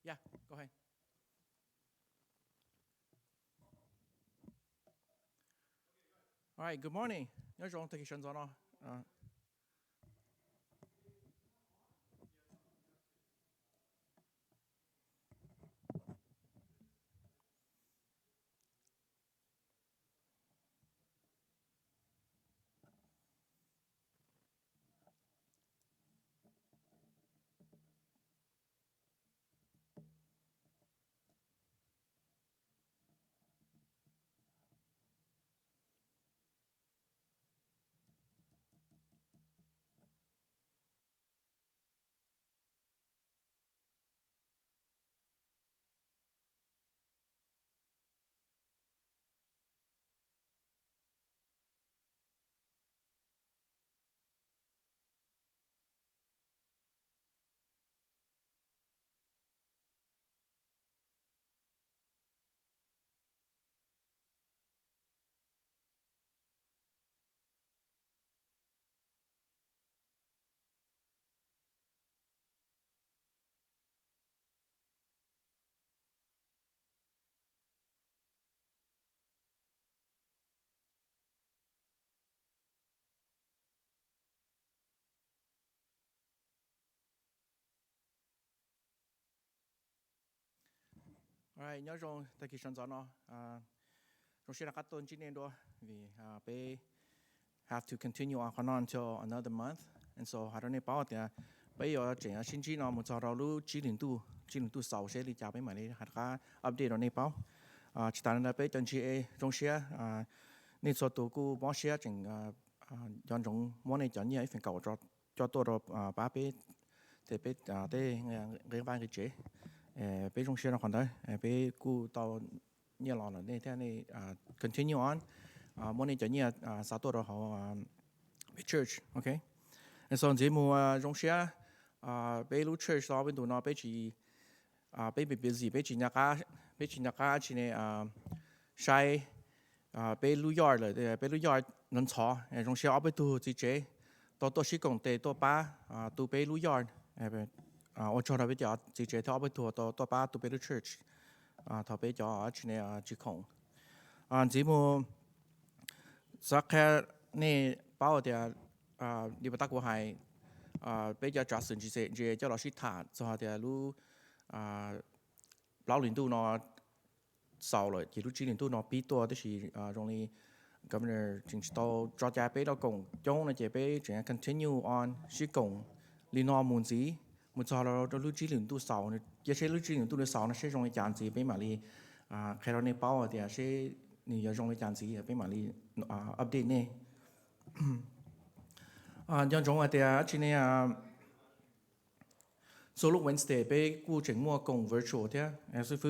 Yeah, go ahead. All right, good morning. Nhớ rong take questions on. All right, nhớ rong take questions on. Rong shira katon chinen do we be have to continue on until another month, and so I don't know about that. Bây giờ chuyện sinh chi nó một số đầu lu chỉ linh tu sáu sẽ đi chào với mình hạt cá update ở Nepal. Chỉ tao là bây giờ chỉ rong shira nên số tu cu bỏ shira chuyện dọn rong món này chọn như ấy phải cầu cho tôi rồi ba bé thì bé để người bạn cái chế bé rong shira còn đấy bé cu tao như là nên thế này continue on món này chọn như sao tôi rồi họ church, okay? And so giờ mua rong shia bé lu church đó bên tụi nó bé chỉ bé bị busy bé chỉ nhà cá chỉ này sai bé lu yard rồi bé lu yard nên chó rong shia ở bên tụi chỉ chế tôi sĩ công tệ tôi ba tụi bé lu yard ở chỗ đó bây giờ chỉ chế tôi ở bên tụi tôi ba tụi bé lu church tôi bé cho ở chỉ này chỉ không giờ mua sắc này bảo thì đi bắt đầu hay bây giờ trả sinh chỉ cho nó sĩ thả cho thì lu lão lính tu nó sau rồi chỉ lu chỉ lính tu nó bị tua thì trong này governor chính tàu cho cha bé đó cùng trong này chỉ bé chỉ continue on sĩ cùng lính nó muốn gì muốn cho nó lu chỉ lính tu sau này giờ sẽ lu chỉ lính tu sau nó sẽ trong này chán gì bé mà li khi đó này bảo thì sẽ你要用的讲词也被玛丽update 呢像中文的今年solo Wednesday 被顾整莫共 virtual 的是否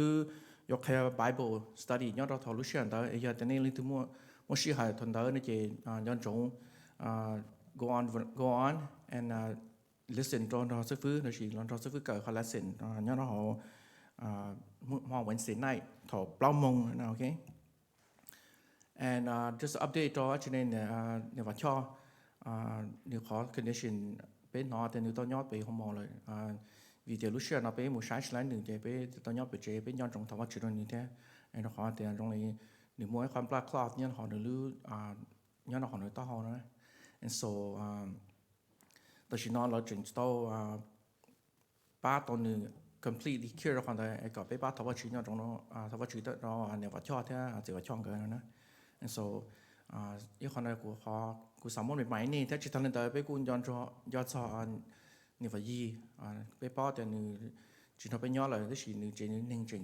要开 Bible study 要到讨论选的也等你里头莫适合团队那些像中go on and listen 到到是否那是到是否个 lesson 要到好Wednesday night 讨包梦那 OK and just update ตัวที่เนี่ยว่าช่อเนี่ยขอ condition เป็นนอแต่เนี่ยตัวยอดไปของมอเลยvì giờ lúc xưa nó bé một sáng lại nửa giờ bé tao nhớ bé chế bé nhon trong thằng vật chữ này thế anh nó khó tiền trong này nếu muốn con black cloth nhon họ được lưu nhon nó họ được tao họ nữa and so tôi chỉ nói là chừng tao ba tuần nữa completely cure còn đây có bé ba thằng vật chữ nhon trong nó thằng vật chữ đó nóเนี่ยว่าช่อthế chỉว่าช่องกันนะand so อีกคนนึงกูสามารถไปไหมนี่ถ้าจิตทันเลยแต่ไปกูย้อนยอดสอนนี่ว่ายี่ไปป้อแต่หนึ่งจิตเขาไปย้อนเลยที่สี่หนึ่งเจนหนึ่งจริง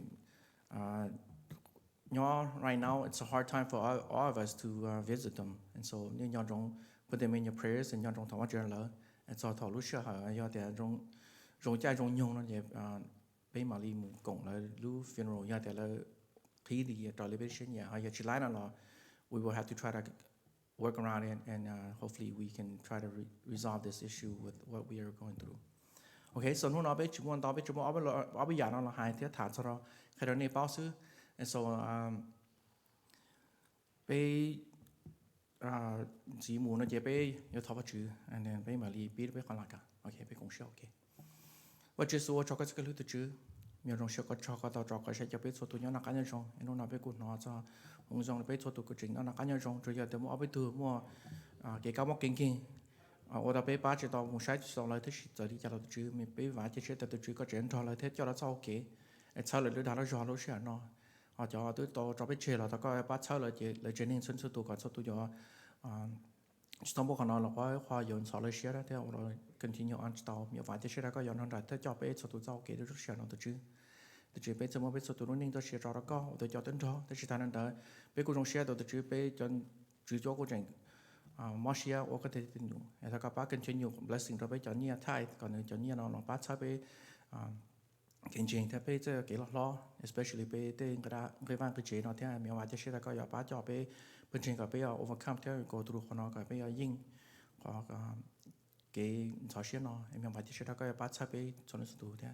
ย้อน right now it's a hard time for all of us to visit them and so นี่ย้อนตรง put them in your prayers and ย้อนตรงทำว่าเจริญเลย and so ถอดรู้เชื่อหายย้อนแต่ตรงใจตรงยงนั่นเองไปมาลีมุกงเลยรู้ funeral ย้อนแต่เลยที่ดีต่อเลยไปเช่นอย่างหายจิตไล่นั่นหรอwe will have to try to work around it and hopefully we can try to resolve this issue with what we are going through. Okay, so hôm nay bây chúng ta bây chúng ta bây giờ nó là hai thứ thản sau đó khi đó này báo sư and so bây chỉ muốn nó chỉ bây yêu thọ vật chữ and then bây mà li biết bây còn lại cả. Okay, bây cũng sẽ okay. Vật chữ số cho các cái lưu tự chữ nhiều rong sẽ có cho có tàu trọ có sẽ cho biết số tụ nhau là cá nhân rong nó nào biết cụt nó cho ông rong là biết số tụ của chính nó là cá nhân rong rồi giờ tôi mua biết thừa mua cái cao mốc kinh kinh ở đó biết ba chỉ tàu một sai tàu lại thế giờ đi cho tàu chữ mình biết vài chỉ sẽ tàu chữ có chuyện cho lại thế cho nó sau kế sau lại đưa nó cho nó sẽ nó họ cho tôi tàu cho biết chơi là tao có ba sau lại chỉ lại chơi nên số tụ còn số tụ cho trong bộ nó là khoa yon sau lại sẽ đó theo rồi continue on tàu nhiều vài chỉ sẽ có yon nó thế cho biết số tụ sau kế được sẽ nó tàu chữ từ chỉ bây giờ mà bây giờ tụi nó nên tôi sẽ cho nó có tôi cho tính đó tôi chỉ thằng đó bây giờ cũng sẽ tôi chỉ bây giờ chỉ cho cô chẳng Marcia or có thể tin dùngถ้าcác bác continue blessing rồi bây giờ như thay còn giờ như nó bắt sai bây kinh doanh thì bây giờ cái lo especially bây giờ cái văn cái chế nó thế mìnhว่าจะใช้ก็อย่าbắt cho bây bên trên cái bây giờ overcome theo go through nó cái bây giờยิงcó cái sao sẽ nó mìnhว่าจะใช้ก็อย่าbắt sai bây cho nó đủ thế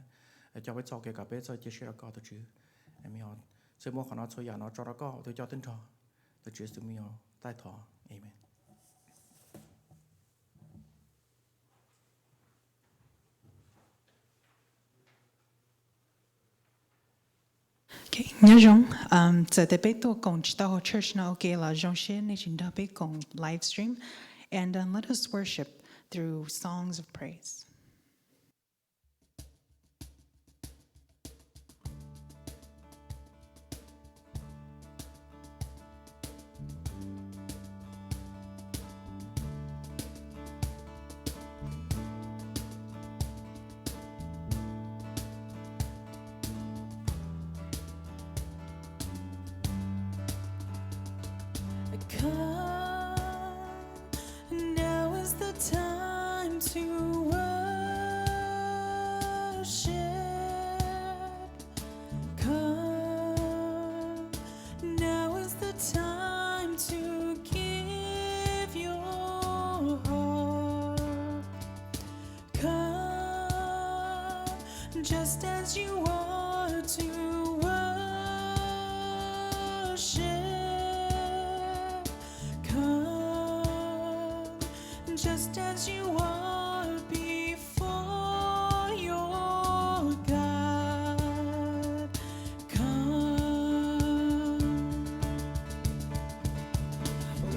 cho bây giờ cái cà phê cho chia sẻ có từ chữ em hiểu sự mua của nó cho nó cho nó có tôi cho tin cho từ chữ sự mua tai thọ amen. Okay, nhớ rong, giờ để biết tôi cùng chỉ tao church nào okay là rong xin nên chúng ta biết cùng livestream, and let us worship through songs of praise. Now is the time to worship. Come, now is the time to give your heart. Come, just as you are to worship. Just as you are before your God, come.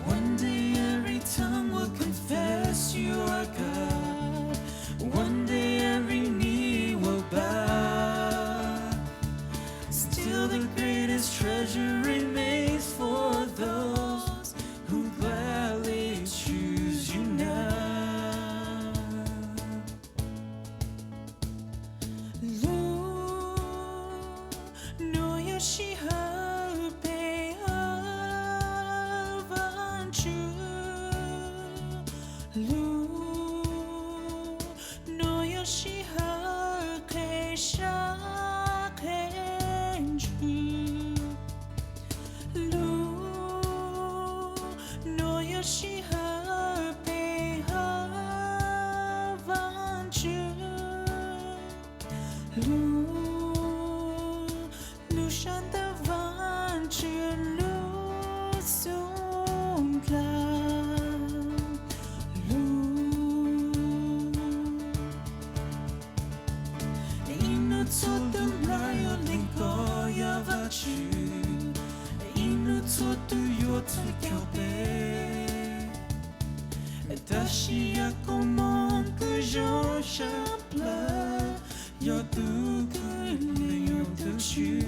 One day every tongue will confess you are God. One day every knee will bow. Still the greatest treasure remains for those who gladly choose you now. Dashi ya comment que Jean Chaplin ya tu que le dessus.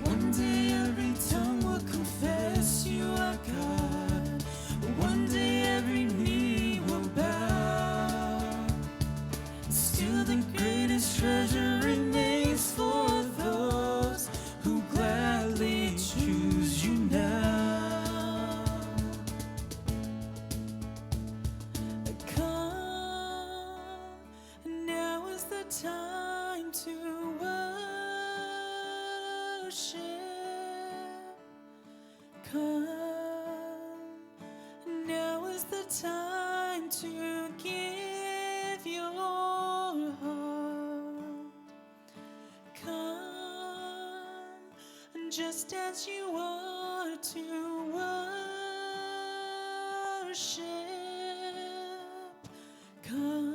One day every tongue will confess you are God. One day every knee will bow. Still the greatest treasure remains for those who gladly choose you now. Come, now is the time to worship. time to give your heart. Come just as you are to worship. Come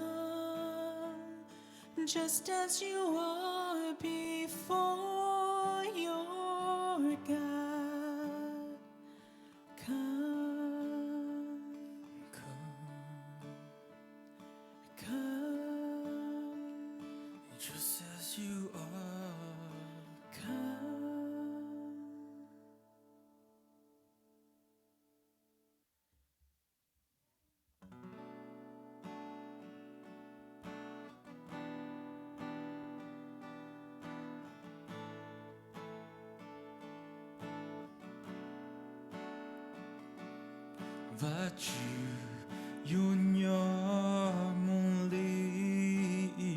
just as you are before your God. Come, come, just as you are. Come. Và chữ yun nhỏ mong lý ý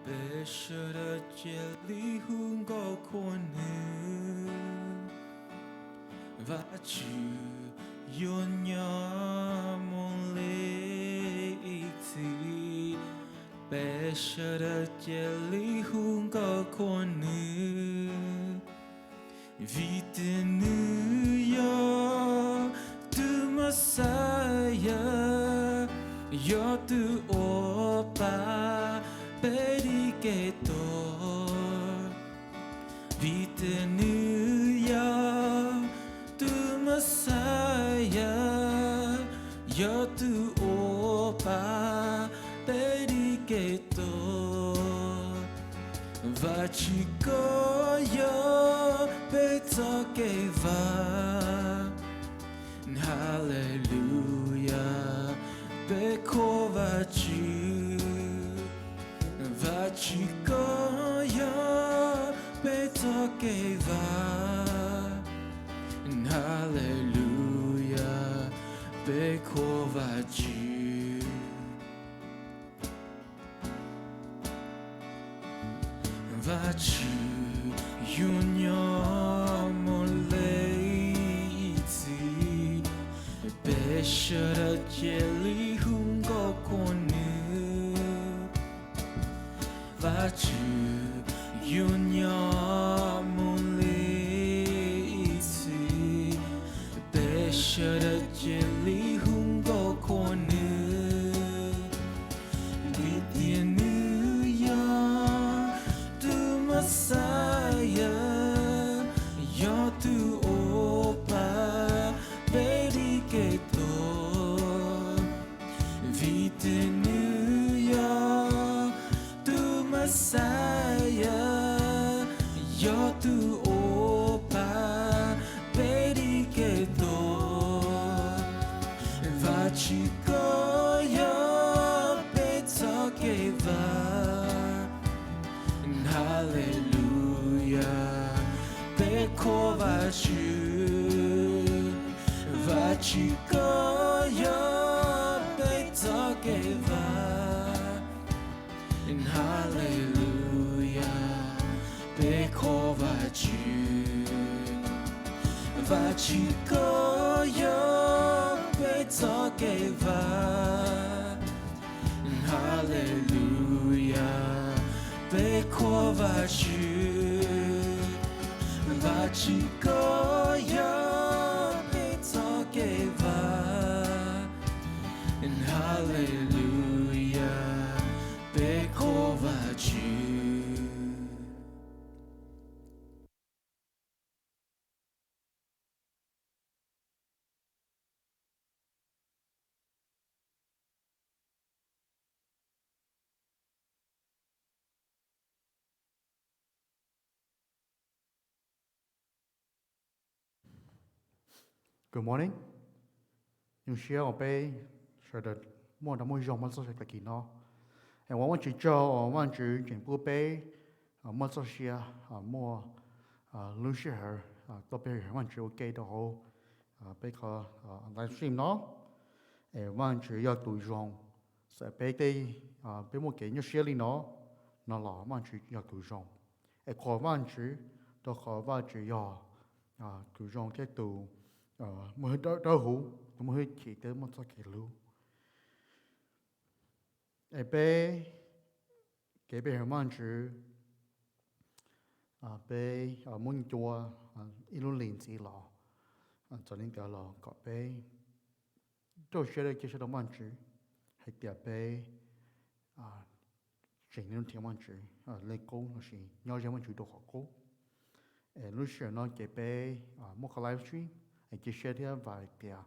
bé sợ đã chết lý hương có con nữ và chữ yun nhỏ mong lý ý bé sợ đã chết lý hương có con nữ vì tên nữ yo tu Messiah yo tu opa predicator vì tên nữ yo tu Messiah yo tu opa predicator và chỉ có yo bé cho kê va hallelujah bé cô và chữ và chỉ có yo bé cho kê va hallelujah bé cô và chữ và chữ yun nhỏ một lấy gì bé sợ đã chết lý hung có con nữ và chữ yun nhỏ một lấy gì bé sợ đã chết lý hung có con nữ vì tiền nữ Messiah, yo tu opa predicator, vì tên nữ yo tu Messiah, yo tu opa predicator, và chỉ có yo bé cho kê va. Hallelujah, bé cô và chữ và chỉ có yo bé cho kê va. Hallelujah, bé cô và chữ và chỉ có yo bé cho kê va. Hallelujah, bé cô và chữ và chỉ có yo bé cho kê va. Hallelujah, bé cô và chữ. Good morning. Nous chers obey, so that more than more young months like that, no. And I want you to want you to obey, months of year, more, lose her, to be want you okay the whole, because live stream no. And want you to young, so be they, be more gain you surely no, no law, want you to young. And call want you, to call want you, to young get to. mới đỡ hú mới chỉ tới một số cái lưu ai bé cái bé hàng món chữ bé muốn chua ít lúc liền gì lò cho nên cái lò có bé tôi sẽ đây sẽ đó món chữ hay tiệp bé chỉnh nên tiếng món chữ lấy câu nó gì nhau cho món chữ đồ học câu lúc xưa nó cái bé một cái livestream anh chia sẻ theo vài tiệp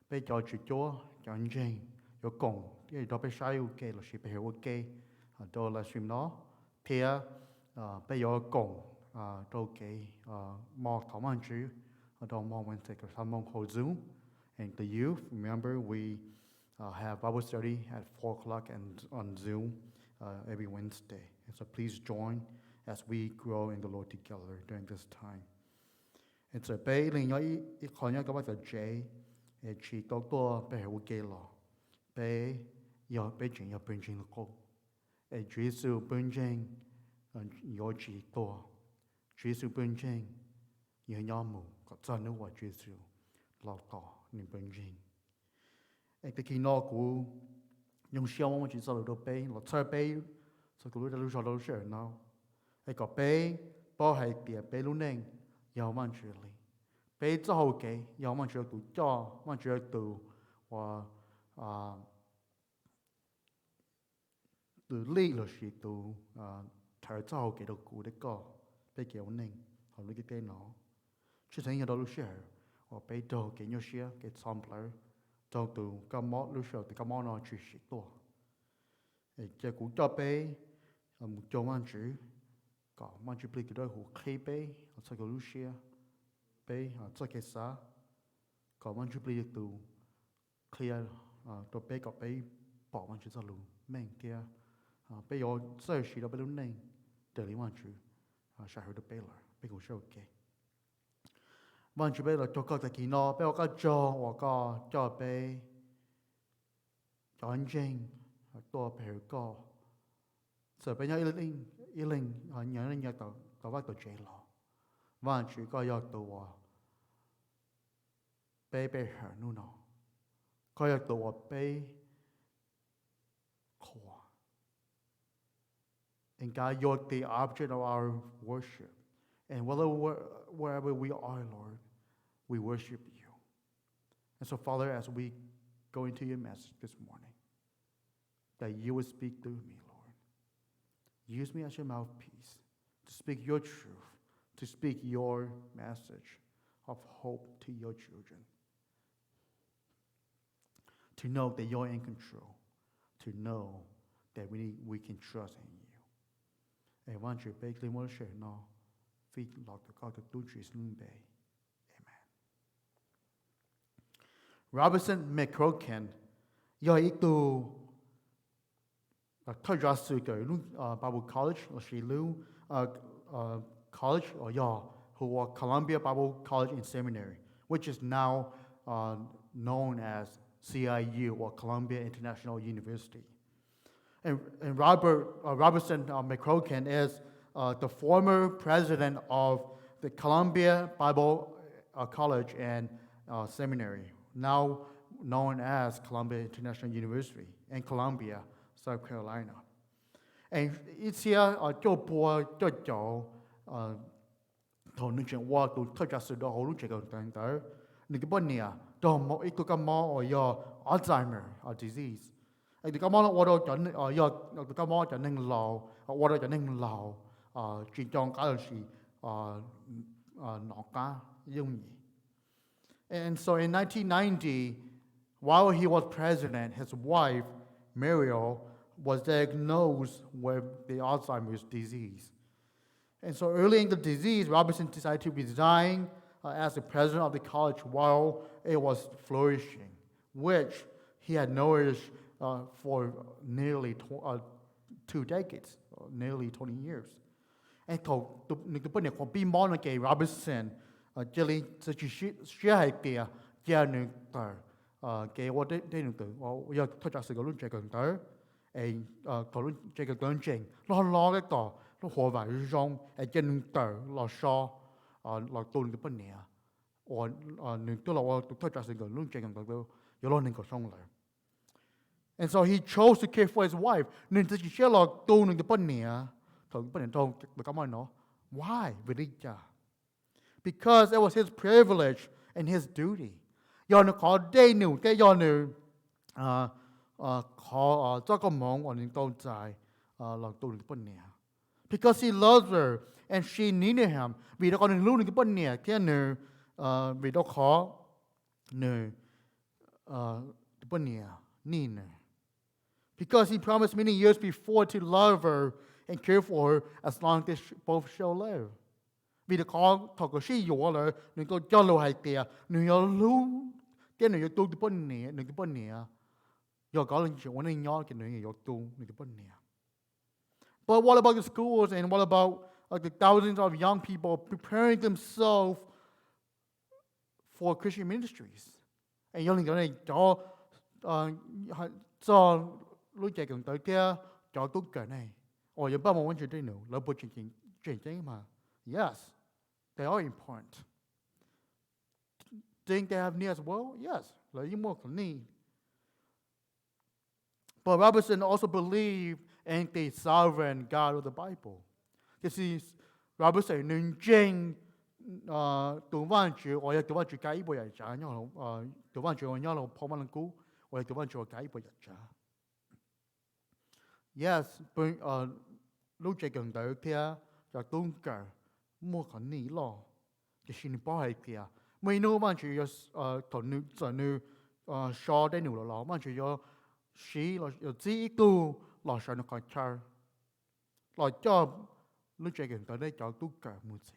bé cho chữ chúa cho anh Jane có cùng cái đó bé sai ok là chỉ bé hiểu ok đó là stream nó thì bé có cùng đó cái mò thảo man chữ đó mò mình sẽ có tham mong hồ Zoom and the youth remember we have Bible study at 4:00 and on Zoom every Wednesday and so please join as we grow in the Lord together during this time and so bé liền nói ít khó nhớ các bạn J chỉ tôi bé hiểu ok là bé giờ bé chuyện giờ bên trên là cô Chúa Giêsu bên trên giờ chỉ tôi Chúa Giêsu bên trên giờ nhau mù có chân nữa của Chúa Giêsu lao tỏ nên bên trên cái khi nó của nhung xiao mà chỉ sau đó bé là chơi bé sau đó lúc sau đó sẽ nó có bé bao hay tiệp bé lúc nên giờ mà chuyện này bé cho hậu cái giờ mà chuyện tụ cho mà chuyện tụ và từ lý là gì từ thời sau cái đầu cụ đấy có bây giờ nên họ lấy cái tên nó chứ thấy nhà đó lúc xưa họ bây giờ cái nhau xưa cái sampler trong từ cái món lúc xưa từ cái món nó chỉ xịt to cái cụ cho bé một chỗ mang chữ có mang chữ bây cái đó họ khai bé họ sẽ có lúc xưa bé họ cho cái啥có mang chữ bây từ clearตัวbé có bé bỏ mang chữ ra luôn mình kia bây giờ sơ sĩ đó bây giờ này để lý quan chủ sẽ hiểu được bây giờ bây giờ sẽ ok quan chủ bây giờ cho các cái nó bây giờ các cho bé cho anh Janeตัวbé có giờ bây giờ ý linh nhớ nhớ tao bắt tao chơi lo quan chủ có giờตัวbé bé hiểuนู่นnó có giờตัวbé And God, you're the object of our worship. And wherever we are, Lord, we worship you. And so, Father, as we go into your message this morning, that you would speak through me, Lord. Use me as your mouthpiece to speak your truth, to speak your message of hope to your children. To know that you're in control. To know that we can trust in you. And want you to be more sure no feet like the God of trees in bay. Amen. Robinson McCrocken, yo itu thầy giáo sư cái Bible College or she Lu college or yo who was Columbia Bible College and Seminary, which is now known as CIU or Columbia International University. And Robertson McCrocken is the former president of the Columbia Bible College and Seminary, now known as Columbia International University in Columbia, South Carolina. And it's here cho bùa cho chỗ thầu những chuyện qua tụ thợ giáo sư đó họ lúc chuyện gần tới những cái vấn đề đó một ít cái món ở do Alzheimer disease. Thì cái món nó qua đâu cho nên do cái món cho nên lầu qua đâu cho nên lầu chuyện trong cái là gì nó cá dung nhỉ. And so in 1990, while he was president, his wife Muriel was diagnosed with the Alzheimer's disease. And so early in the disease, Robinson decided to resign as the president of the college while it was flourishing, which he had nourished for nearly 2 decades, nearly 20 years. And so the point of being born again, Robinson, Jelly, such a share idea, Jan, cái what they know, or you touch us a good check on there, a check a gun chain, not long at all, no hold by wrong, a gen lo shaw, like told the pania, or to lo to touch us go lung cheng go yo lo ning go song le. And so he chose to care for his wife. Nên chỉ chia lo tu ning the pon nia, to pon to come on no. Why? Because it was his privilege and his duty. Do nó có day new cái do nó có cho cái mong ở những tôn dài lo tu ning the pon nia. Because he loves her and she needed him. Vì đó có những lưu ning the pon nia cái nó vì đó khó nó the pon nia ni nó. Because he promised many years before to love her and care for her as long as they both shall live. Vì đó có thọ cái gì yếu là những tôi cho lâu hay tiệt, những yếu lưu cái những yếu tu cái bên này, những cái bên này, yếu có lần chuyện này nhỏ cái những yếu tu những cái bên này. But what about the schools and what about the thousands of young people preparing themselves for Christian ministries? And yếu cái này cho lúc chạy gần tới kia cho tốt cái này. Or yếu bao nhiêu chuyện đấy nữa, là bộ chuyện mà. Yes, they are important. Think they have need as well? Yes, là you more need. But Robertson also believed in the sovereign God of the Bible. This is Robertson nên chính tụi văn chữ, hoặc tụi văn chữ cái bộ giải trả nhau là tụi văn chữ nhau là phong văn cũ, hoặc tụi văn chữ cái bộ giải trả. Yes, lúc chạy gần tới kia cho tung cả mua khẩn ní lo, cái xin bảo hay kia. Mấy nô văn chữ thằng nữ giờ nữ so đây nữ là văn chữ sĩ là chỉ tu là sao nó còn chơi, là cho lúc chạy gần tới đây cho tung cả một gì.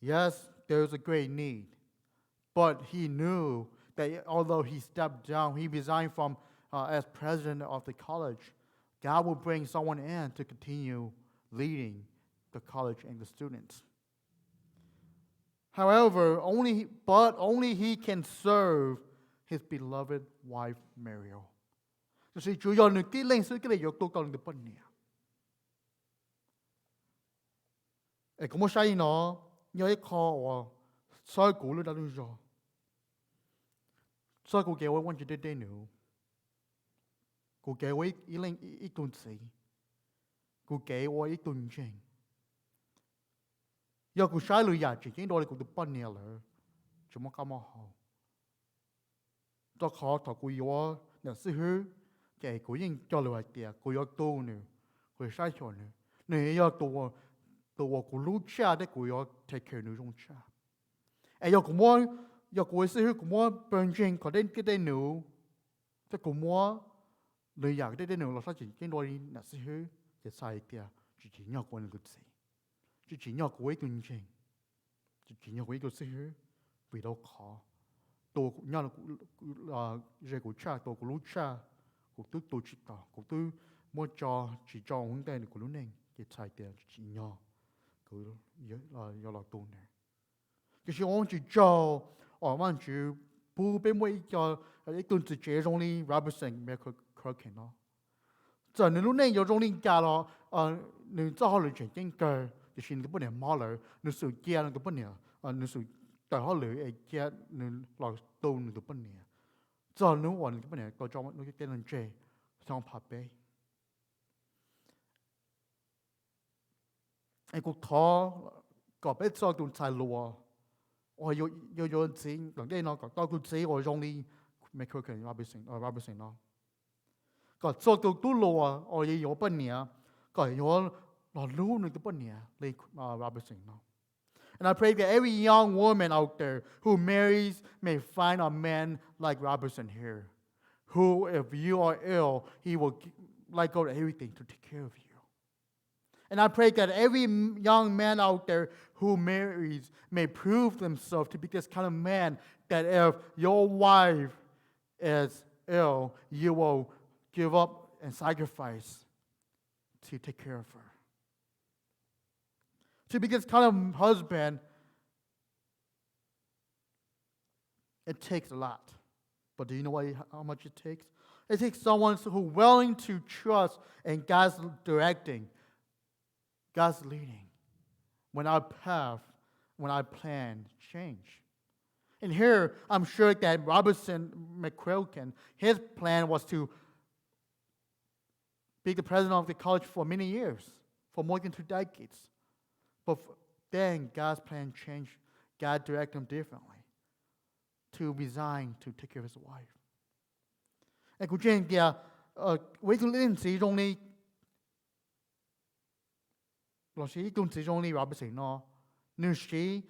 Yes, there's a great need, but he knew that although he stepped down, he resigned from as president of the college, God will bring someone in to continue leading the college and the students. However, only he can serve his beloved wife Mariel. So see, chủ yếu cái lên sự cái này yếu tố còn được bao nhiêu? Có một sai nó nhớ cái khó và sai cũ luôn đã được rồi. Sai cũ kéo quan chỉ đến nữa. Cũ kéo ý lên ý tuần sĩ. Cũ kéo ý tuần trình. Giờ cũ sai lười giả chỉ đôi cũ được bao nhiêu rồi. Chúng ta cảm ơn. Cho khó thọ cũ yếu nhận sự hư. Cái cũ yên cho lười tiệt cũ yếu tu nữa. Cũ sai cho nữa. Nếu yếu tu tôi cũng lúc cha để tôi take care nữ trong cha. Ai giờ cũng muốn sự cũng muốn bên trên có đến cái tên nữ, thì cũng muốn lời giải cái tên nữ là sao chỉ cái đôi là sự cái sai tiệt chỉ nhau quan cái gì, chỉ nhau cái tuần trình, chỉ nhau cái sự vì đâu khó. Tôi cũng nhau là cái của cha tôi cũng lúc cha cũng tôi chỉ tao cũng tôi muốn chỉ cho vấn đề của lúc này cái sai tiệt chỉ nhau. Cứ là tu này. Cái sự ông chỉ cho ở văn chữ bu bên mỗi cho cái tuần tự chế trong đi Robertson mấy khó khăn đó. Giờ nếu lúc này có trong đi cả là nếu cho họ lựa chọn cái cái xin cái vấn đề mà là nếu sự kia là cái vấn đề nếu sự tại họ lựa cái kia nếu là tu là cái vấn đề. Giờ nếu hoàn cái vấn đề tôi cho nó cái tên là chế trong pháp bê. Anh cũng thọ có biết sao tụi sai lúa, or yo chính lần đây nó có tao cũng chỉ or trong đi mấy cái Robertson nó, có sao tụi lúa or yo bên nhà, có yo là lúa nữa tụi bên nhà lấy Robertson nó. And I pray that every young woman out there who marries may find a man like Robertson here, who if you are ill, he will let go of everything to take care of you. And I pray that every young man out there who marries may prove themselves to be this kind of man that if your wife is ill, you will give up and sacrifice to take care of her. To be this kind of husband, it takes a lot. But do you know how much it takes? It takes someone who's willing to trust in God's directing, God's leading. When our path, when our plan change. And here, I'm sure that Robertson McQuilkin, his plan was to be the president of the college for many years, for more than 2 decades. But then God's plan changed. God directed him differently to resign to take care of his wife. And của trên kia, với cái linh sĩ trong này, là sĩ công sĩ trong này Robertson nó, nữ sĩ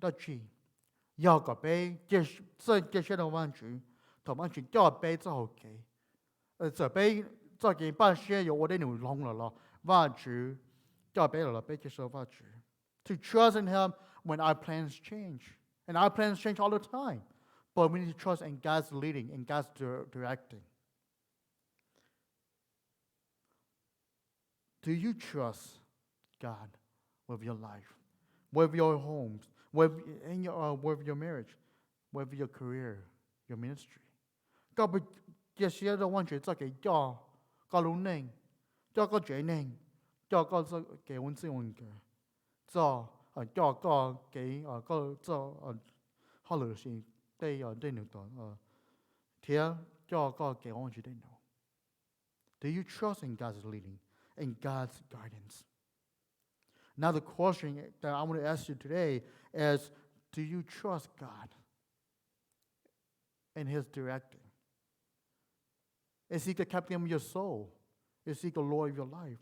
đã chỉ,要个被这些的万主，同万主叫被做好嘅，这被做嘅把些有我哋牛弄了咯，万主叫被了被接受万主。To trust in Him when our plans change, and our plans change all the time, but we need to trust in God's leading, in God's directing. Do you trust God with your life, with your homes, with your marriage, with your career, your ministry? 各位这些的问题，这个叫路宁，叫决定，叫这给我们这样嘅，叫给好多事对那个贴叫给我们决定。Do you trust in God's leading, in God's guidance? Now the question that I want to ask you today is, do you trust God in His directing? Is He the captain of your soul? Is He the Lord of your life?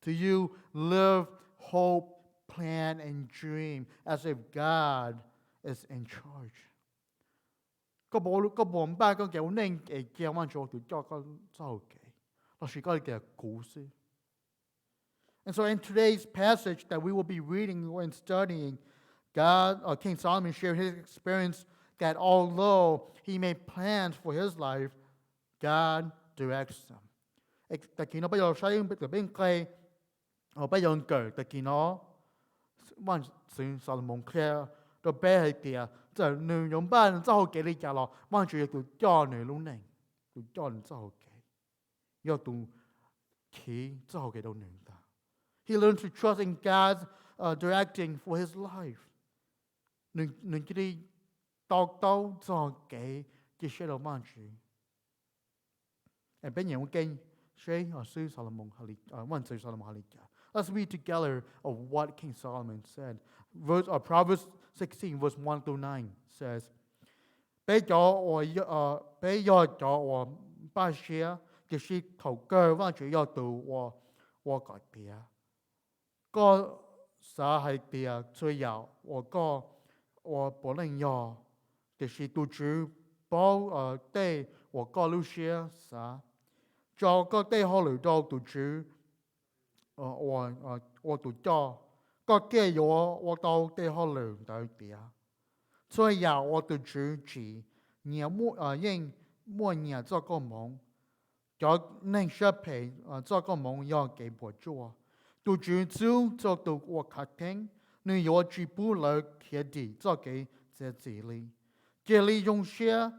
Do you live, hope, plan, and dream as if God is in charge? And so in today's passage that we will be reading and studying, King Solomon shared his experience that although he made plans for his life, God directs him. Tại khi nó bây giờ xây từ bên cây, bây giờ cởi tại khi nó mà sự Solomon kia, rồi bé hay tiệt, giờ nữ nhóm ban giáo cái đi trả lo, mà chỉ tụi cho nữ luôn này, tụi cho nữ giáo cái, yêu tụi khi giáo cái đâu nữ ta. He learned to trust in God's directing for his life. Nữ chỉ đi tao giáo cái sẽ đâu mà chỉ. And bên những cái say sư Solomon one sư Solomon halika. Let's read together of what King Solomon said. Proverbs 16, verse 1 through 9 says, bây giờ cho ba xe cái sự thầu cơ và chỉ要từ我改变，个啥还变最要我不能要，就是杜主包对我个路些啥。cho có tê họ lựa đâu tụi chứ tụi cho có cái yo đâu tê họ lựa tới bia cho ya tụi chứ chỉ nhà mua nhà cho con mong cho nên sẽ phải cho con mong ya cái bộ chúa tụi chứ cho tụi khát thèm nên yo chỉ bu lỡ thiệt đi cho cái gì lý dùng xe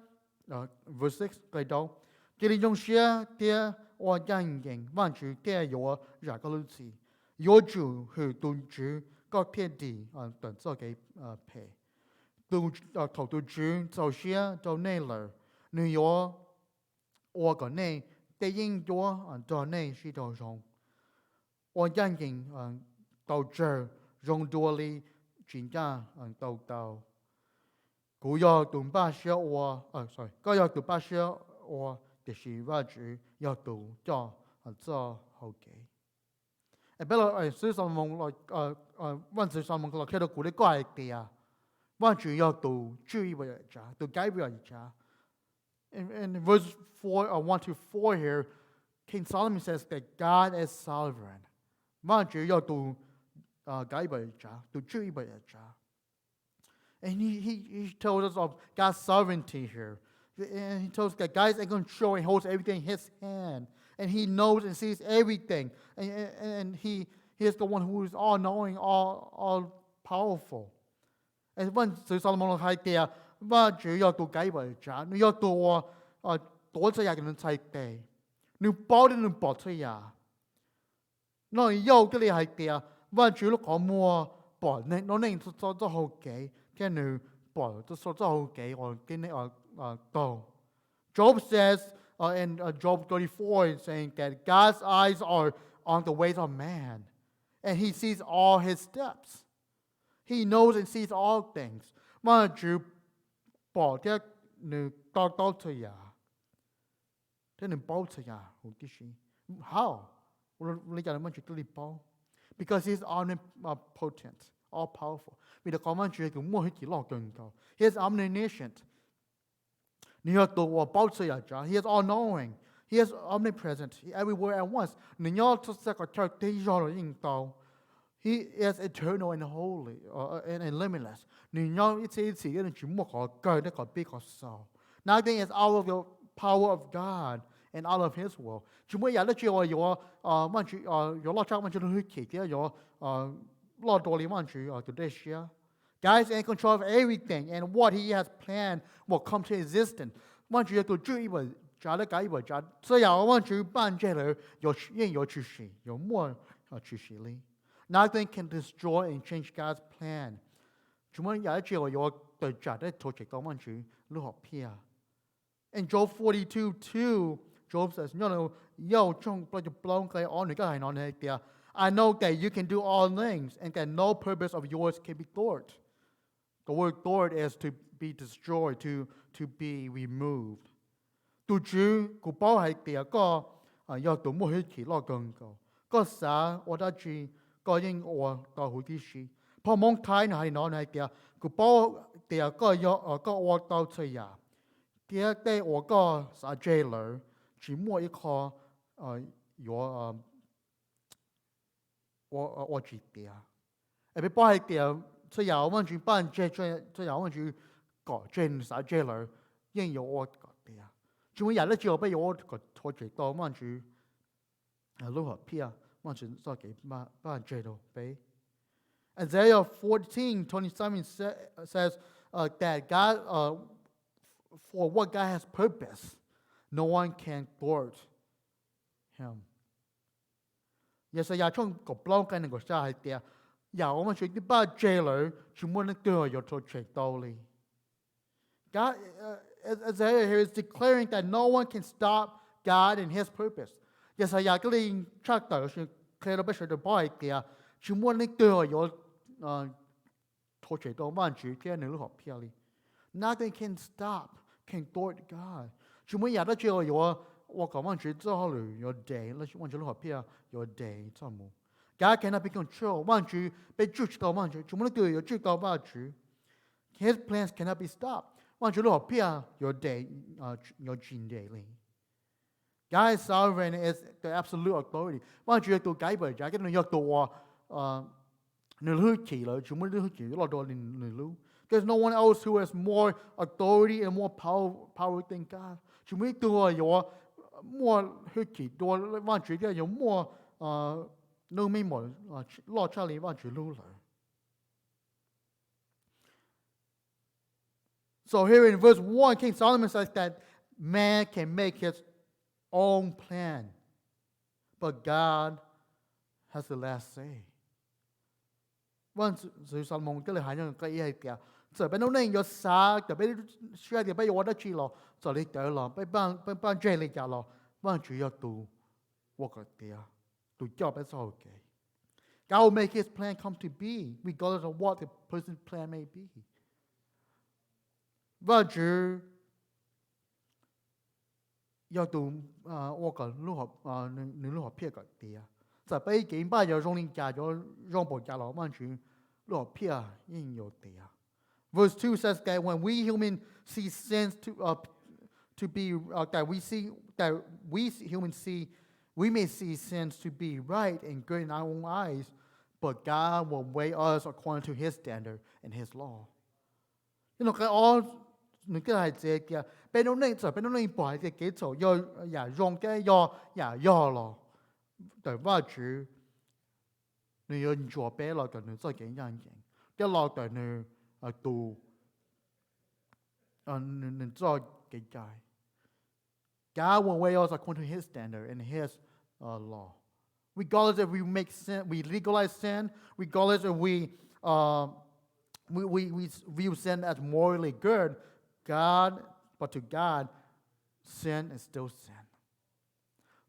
verse 6 cái đâu这里用些的我讲言，万主的有哪个路子，有主和东主各天地等做给陪，东头东主做些做内了，你有我个内的应多做内是多种，我讲言到这用多里真正到，古要东巴些我sorry，古要东巴些我。就是ว่า主要做好嘅。bây giờ sư Solomonวันsư Solomonเราแค่เราคุยได้ก็ไอ้เดียว่า主要做注意為家，做改變為家。In verse 1 to 4 here, King Solomon says that God is sovereign. ว่า主要做改變為家，做注意為家。And he told us of God's sovereignty here. And he tells us that God is in control and holds everything in His hand. And He knows and sees everything. And He is the one who is all-knowing, all-powerful. And when Solomon nói kia, và chủ要tu cái vậy cha, nếu tu tổ chức nhà cái nên sai tệ, nếu bảo đến nên bảo chơi nhà, nói yêu cái này hay kia, và Chúa lúc có mua bỏ nên nó nên cho hậu kế cái nữ bỏ cho hậu kế or cái này tàu. Job says in Job 34 saying that God's eyes are on the ways of man, and He sees all his steps. He knows and sees all things. Mà Chúa bỏ cái nữ tao thôi ya, thế nữ bao thôi ya, không biết gì. How? Lý do là mà Chúa tự bao. Because He's omnipotent, all powerful. Vì đó có mà Chúa cũng mua hết chỉ lo gần cầu. He is omniscient. He is all knowing. He is omnipresent. Everywhere at once. He is eternal and holy and limitless. Nothing is out of the power of God and out of His will. God is in control of everything, and what He has planned will come to existence. Nothing can destroy and change God's plan. In Job 42:2, Job says, I know that you can do all things, and that no purpose of yours can be thwarted. The word thwart is to be destroyed, to be removed. Tu chú của bao hay tiệt có do tụ mua hết chỉ lo gần cầu có xã ở đó chỉ có những ở tàu hủy đi xí. Phò mong thái này nói này tiệt của bao tiệt có do có ở tàu chơi à tiệt đây ở có xã jailer chỉ mua一颗有我只tiệt. 而被包hay tiệt chơi à我只办chơi à我只搞真xã jailer 应有我搞tiệt. Chúng mình là chiều bây giờ có thôi chỉ to mà chú lúc học pia mà chú sao cái ba chơi đâu bé. Isaiah 14:27 says that God for what God has purpose, no one can thwart Him. Yes, I trong có bao cái này có sao hay tiệt. Giờ mà chú đi ba chơi rồi, chúng mình nó đưa vào thôi chỉ to đi. God, Isaiah here is declaring that no one can stop God and His purpose. Yes, I agree. Chapter is clear about the boy kia. Chúng muốn lấy đưa vào thôi chỉ to mà chú cái này lúc học pia đi. Nothing can stop, can thwart God. Chúng muốn giờ đó chưa vào 我講翻住之後嚟有 day，你望住你學片啊有 day 真冇。God cannot be controlled，望住被捉到望住，全部都有捉到望住。His plans cannot be stopped，望住你學片啊有 day 有轉 day 嚟。God is sovereign is the absolute authority，望住到解為就係跟住約到話你去企啦，全部都去企落到你路。There's no one else who has more authority and more power than God。全部都有more 去企多，望住嘅有more no me more 落出嚟望住路嚟。So here in verse 1, King Solomon says that man can make his own plan, but God has the last say. Vâng, sự Solomon cái lời nói cái ý hay kìa. Giờ bên nông dân xã, giờ bên xe thì bây giờ đã chỉ lo, giờ đi tới lo, bên ban chơi đi cả lo, ban chủ yếu tu, work cái kìa, tu cho bên sau kìa. God will make His plan come to be, regardless of what the person's plan may be. Và chủ yếu tu, work cái lúc học, lúc học phía cái kìa. Giờ bây giờ bây giờ rong linh gia, rong bộ gia lo, ban chủ lúc học phía yên有kìa. Verse 2 says that when we humans see sins to be we may see sins to be right and good in our own eyes, but God will weigh us according to His standard and His law. You know, cái all những cái này dễ kia, bên nó nên bỏ cái kế chỗ do rong cái do lo, tại vì chủ người dân chúa bé lo cái người cho cái nhân cái lo cái người tu nên cho cái trái. God will weigh us according to His standard and His law. Regardless if we make sin, we legalize sin, regardless if we view sin as morally good, but to God, sin is still sin.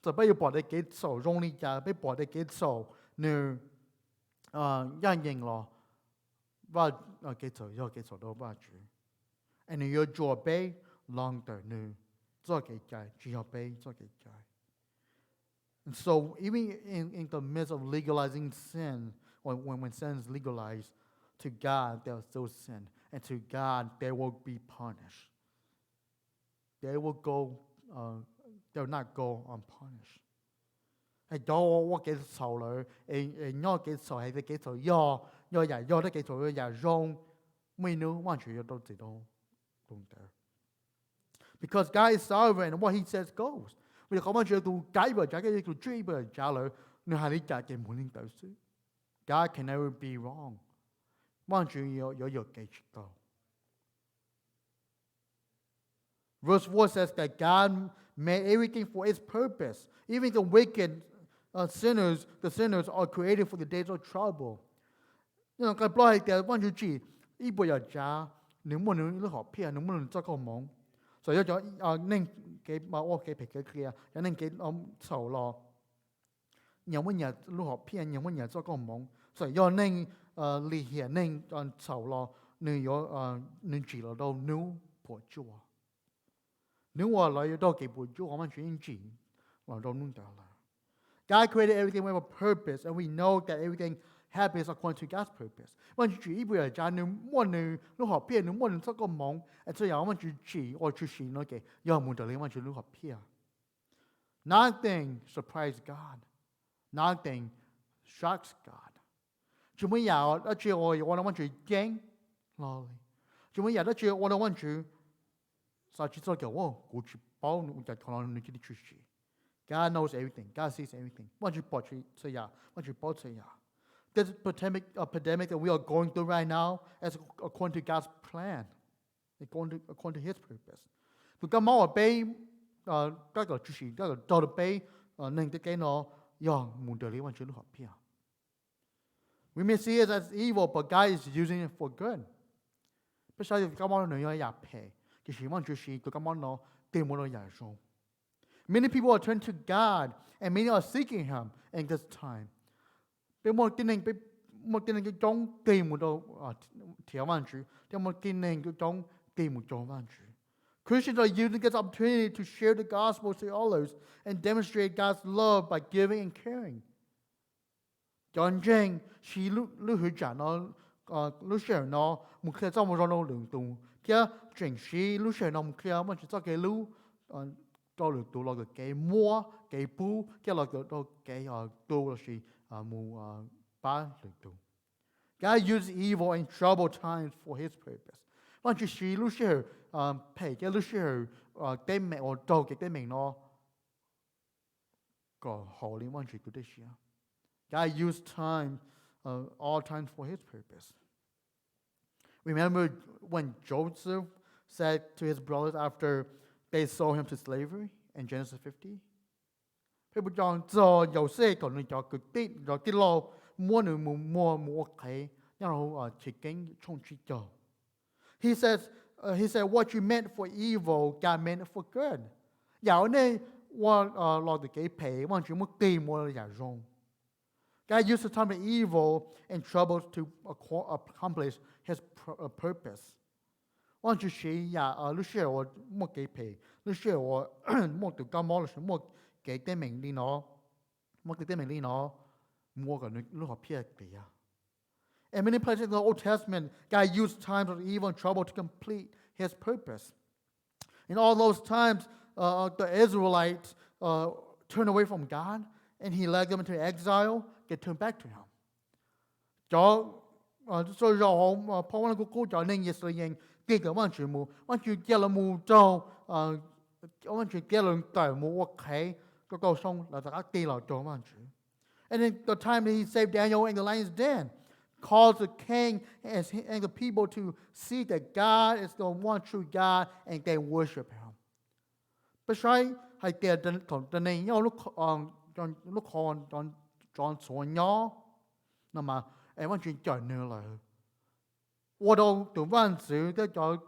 So bây giờ bỏ đi cái sổ rong đi cha, bây bỏ đi cái sổ như nhân hình lo và cái sổ đó ba chữ. And you draw bay long term như cho cái trái, chỉ học bay cho cái trái. And so even in the midst of legalizing sin, when sin is legalized, to God there is still sin, and to God they will be punished. They will not go unpunished. Hay đóว่าcái sầu rồi, nhớ cái sầu hay cái sầu do giải do cái sầu giải rong, mình nếu hoàn全都知道đúng there. Because God is sovereign, and what He says goes. Vì có bao giờ tu cái bờ trái cái tu truy bờ trả lời, nếu hai lý trả cái muốn linh tử sự. God can never be wrong. Hoàn全有cái知道. Verse 4 says that God made everything for its purpose. Even the wicked sinners, the sinners are created for the days of trouble. You know, cái bài cái quan trọng chỉ, ý bây giờ cha, nếu muốn nó học pia, nếu muốn cho con mong,所以就nên cái mà cái phải cái kia, nên cái sầu lo, nhiều mấy nhà lúc học pia, nhiều mấy nhà cho con mong, 所以nên lý hiển nên sầu lo, nên chỉ là đâu nếu bỏ chúa. Nếu mà lại đâu cái bùi chúa mình chuyển chỉ là đâu nung đào là. God created everything with a purpose, and we know that everything happens according to God's purpose. Mình chỉ bây giờ cha nếu muốn lúc học pia nếu muốn sao có mong, and so mình chỉ nói cái, giờ muốn trở lại mình chỉ lúc học pia. Nothing surprises God. Nothing shocks God. Chúng mình giờ đã chỉ mình chỉ kinh lo. Chúng mình giờ đã chỉ mình chỉ sao chỉ cho cái cũng chỉ bảo nóจะขอเราchỉ đi chỉ. God knows everything. God sees everything. Mình chỉ bảo chỉ say ya. Mình chỉ bảo say ya. This pandemic that we are going through right now is according to God's plan, according to His purpose. Tụi các máu ở bên các cái chỉ các cái đầu bên nên cái nó muốn được liên quan đến hợp pia. We may see it as evil, but God is using it for good. Bây giờ các máu nóอยาก pay. Many people are turning to God, and many are seeking Him in this time. Một cái này trong tìm một đâu thiếu văn chữ, một cái này trong tìm một chỗ văn chữ. Christians are using this opportunity to share the gospel to others and demonstrate God's love by giving and caring. John Jane, she lúc hứa trả nó lúc share nó một cái trong một nó lượng tùng, kia chuyện she lúc share nó một cái mà chỉ cho cái lúc cho lượng tùng là cái mua cái bu cái là cái tùng là she mu ba lượng tùng. God uses evil and troubled times for His purpose. Mà chỉ she lúc share pay cái lúc share cái mẹ or đâu cái mình nó có hậu liên quan chỉ của this year. God used time, all times for His purpose. Remember when Joseph said to his brothers after they sold him to slavery in Genesis 50? People John so Joseph còn nên cho cực tít rồi cái lo mua cái nhau chỉ kính trong chỉ cho. He said what you meant for evil, God meant it for good. Dạo này lo được cái pay, want you mất tiền mua là wrong. God used the time of evil and trouble to accomplish His purpose. Once you see, lúc xưa我冇幾皮，lúc xưa我冇讀金毛，冇幾啲名利攞，冇幾啲名利攞，冇個lúc học phía kia. In many places in the Old Testament, God used times of evil and trouble to complete His purpose. In all those times, the Israelites turned away from God, and He led them into exile. Get turned back to Him. So rồi Paul nói cô cho nên Giêsu rằng cái quan chuyện kia là mù trâu, quan chuyện kia là tại mù cái câu song là tất cả là cho quan chuyện. And then the time that He saved Daniel in the lion's den, calls the king and the people to see that God is the one true God and they worship Him. But sai hay kia tận này nhau lúc còn chọn số nhỏ nó mà em vẫn chuyện chọn nữa là 我到读万字的叫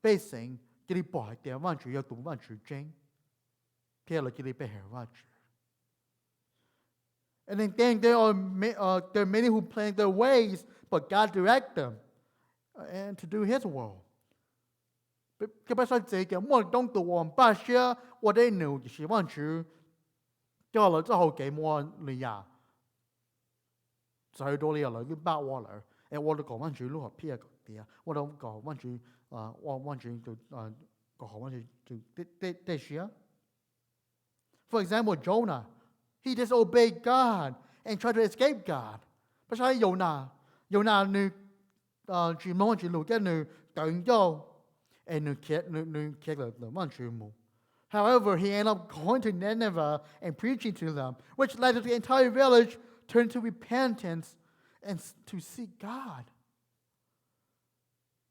百姓，这里白点万字要读万字经，贴了这里白万字。And then there are many who plan their ways, but God direct them and to do His will. cái bác sĩ chỉ cái mỗi trong tụ hoàn ba xe, 我的牛就是万字，叫了之后给我里呀，最多里了就8我了。我哋講翻住攞片啲啊，我哋講翻住我翻住就講翻住就啲事啊。For example, Jonah, he disobeyed God and tried to escape God. 不係Jonah你住冇住路嘅你等咗，and 你劇嚟翻住冇。However, he ended up going to Nineveh and preaching to them, which led to the entire village turn to repentance and to seek God.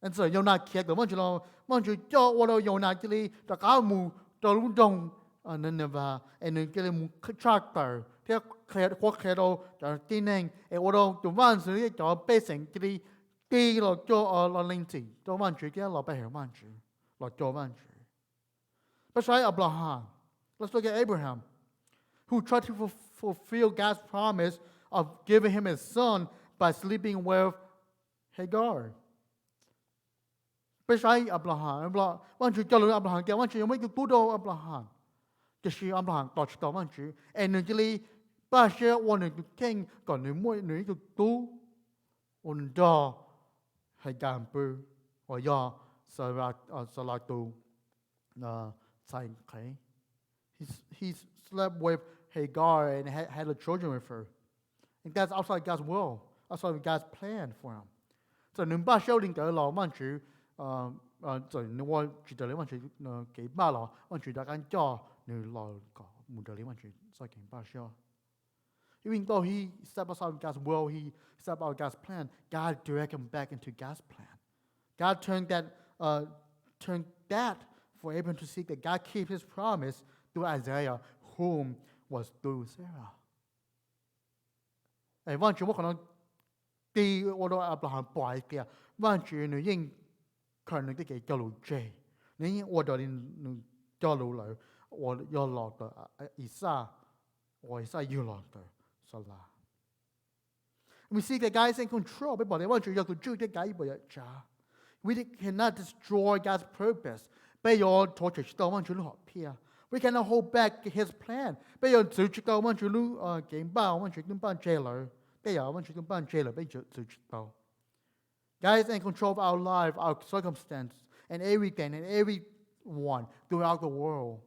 And so Jonah kiệt được mong chú cho qua đâu Jonah cái li đã cáo mù đã lung đông ở Nineveh and cái li mù tractor theo khé đâu đã tin anh qua đâu chúng văn sử cho bê sinh cái li đi là cho là linh chỉ cho văn chú cái là bê hiểu văn chú là cho văn chú. Besides Abraham, let's look at Abraham, who tried to fulfill God's promise of giving him his son by sleeping with Hagar. Besides Abraham, one chú cho lối Abraham, cái one chú mấy cái tú đâu Abraham, cái gì Abraham tỏ chỉ tỏ one chú, and cái ba xe one người king còn người mỗi người cái tú, one đó Hagar bự, or ya Salatu, sai cái, he slept with Hagar and had a children with her, and that's outside God's will. That's God's plan for him. So nếu ba sáu linh cái lò man chú, rồi nếu mà chỉ để lấy man chú cái ba lò, man chú đã gan cho nếu lò có muốn để lấy man chú sai cái ba sáu. Even though he stepped outside God's will, he stepped out God's plan. God directed him back into God's plan. God turned that for Abraham to seek that God keep His promise through Isaiah, whom was through Sarah. Hey, one chú có khả năng đi ô tô Abraham bỏ kia, one chú nữ yên khả năng cái cho lũ chơi, nữ yên ô tô đi cho lũ lại, ô yo lọt tới Isa yêu lọt tới Salah. We see that God is in control. But one chú yêu chú cái cái bây giờ we cannot destroy God's purpose. Bây giờ thôi chỉ tao one chú họ pia. We cannot hold back His plan. Bây giờ chỉ tao one chú lũ game bao one chú cũng ban jailer. Bây giờ one chú cũng ban jailer. Bây giờ chỉ tao. God is in control of our life, our circumstance, and everything and everyone throughout the world.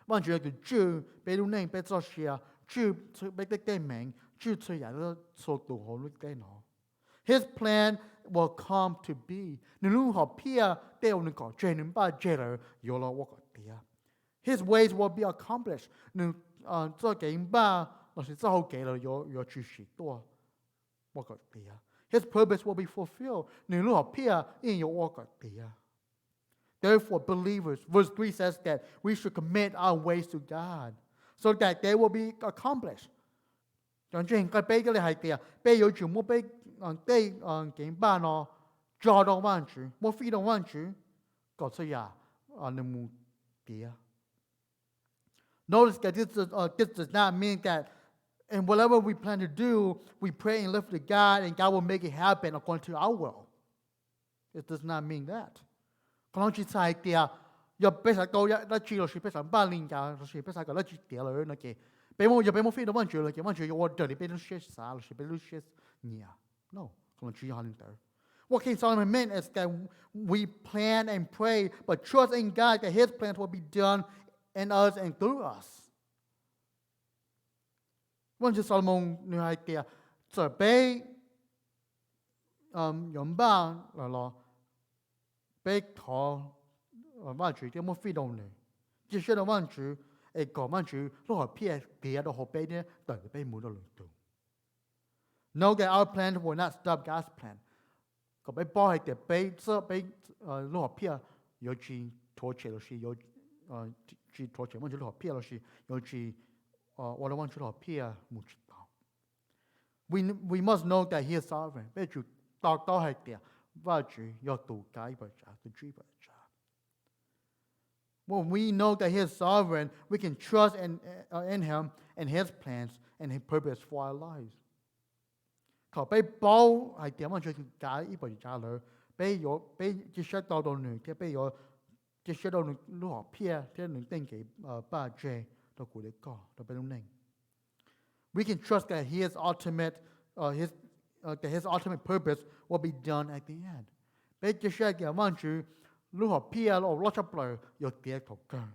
One chú cái chú bây lúc này bây giờ xia chú bây cái cái mình chú chơi nhà đó số tụ hồ lúc cái nó. His plan will come to be. Nếu họ pia đều nên có chơi nên ba jailer yêu lo work pia. His ways will be accomplished. Nếu cho cái ba là sẽ cho cái là yêu chú sĩ多 work pia. His purpose will be fulfilled. Nếu họ pia in your work pia. Therefore, believers, verse 3 says that we should commit our ways to God, so that they will be accomplished. Chọn chuyện cái bé cái này hay kìa, bé yêu chủ mua bé đây cái ba nó cho đồng văn chữ, mua phi đồng văn chữ, có sao ya nên mua kìa. Notice that this does not mean that in whatever we plan to do, we pray and lift to God, and God will make it happen according to our will. It does not mean that. Còn chỉ sai kìa, giờ bé sai câu đã chỉ là chỉ bé sai ba linh cả, chỉ bé sai cái là chỉ tiếc rồi nó kìa. Bé mua phi đồng văn chữ là cái văn chữ yêu order đi bé nó share sa, là chỉ bé nó share nhiều. No, còn chỉ hành there. What King Solomon meant is that we plan and pray, but trust in God that His plans will be done in us and through us. One King Solomon nói hay kìa, giờ bé yếm ba là bé thọ văn chữ cái mua phi đồng này, chỉ需要văn chữ, cái văn chữ lúc họ phe kìa đó họ bé này, đợi bé muốn nó lung tung. Know that our plan will not stop God's plan. Có bé bỏ hay để bé sơ bé lúc họ phe, chỉ thua chế là chỉ chỉ thua chế, mà chỉ lúc họ phe là chỉ 我哋want主落偏冇知道。We must know that He is sovereign。俾主到係點，話主要度解不着，度追不着。When we know that He is sovereign, we can trust in Him and His plans and His purpose for our lives. 佢俾保係點樣去解呢部家裏，俾接觸到你，即係俾我接觸到你如何偏，即係你定期把借到佢哋講，到俾你。We can trust that His ultimate purpose will be done at the end. 俾接觸嘅望住如何偏落落出嚟，有啲頭根。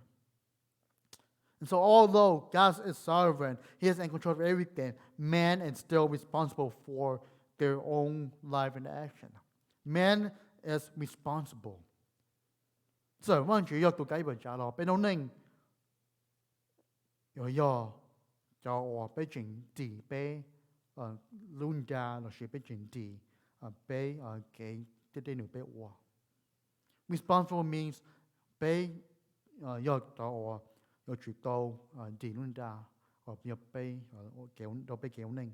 And so, although God is sovereign, He is in control of everything, man is still responsible for their own life and action. Man is responsible. So, 望住要到解本家咯，俾到你，要我俾整地俾論家，或是俾整地俾給啲女俾我。Responsible means 俾要到我。要主到地論家，或要俾到俾叫你。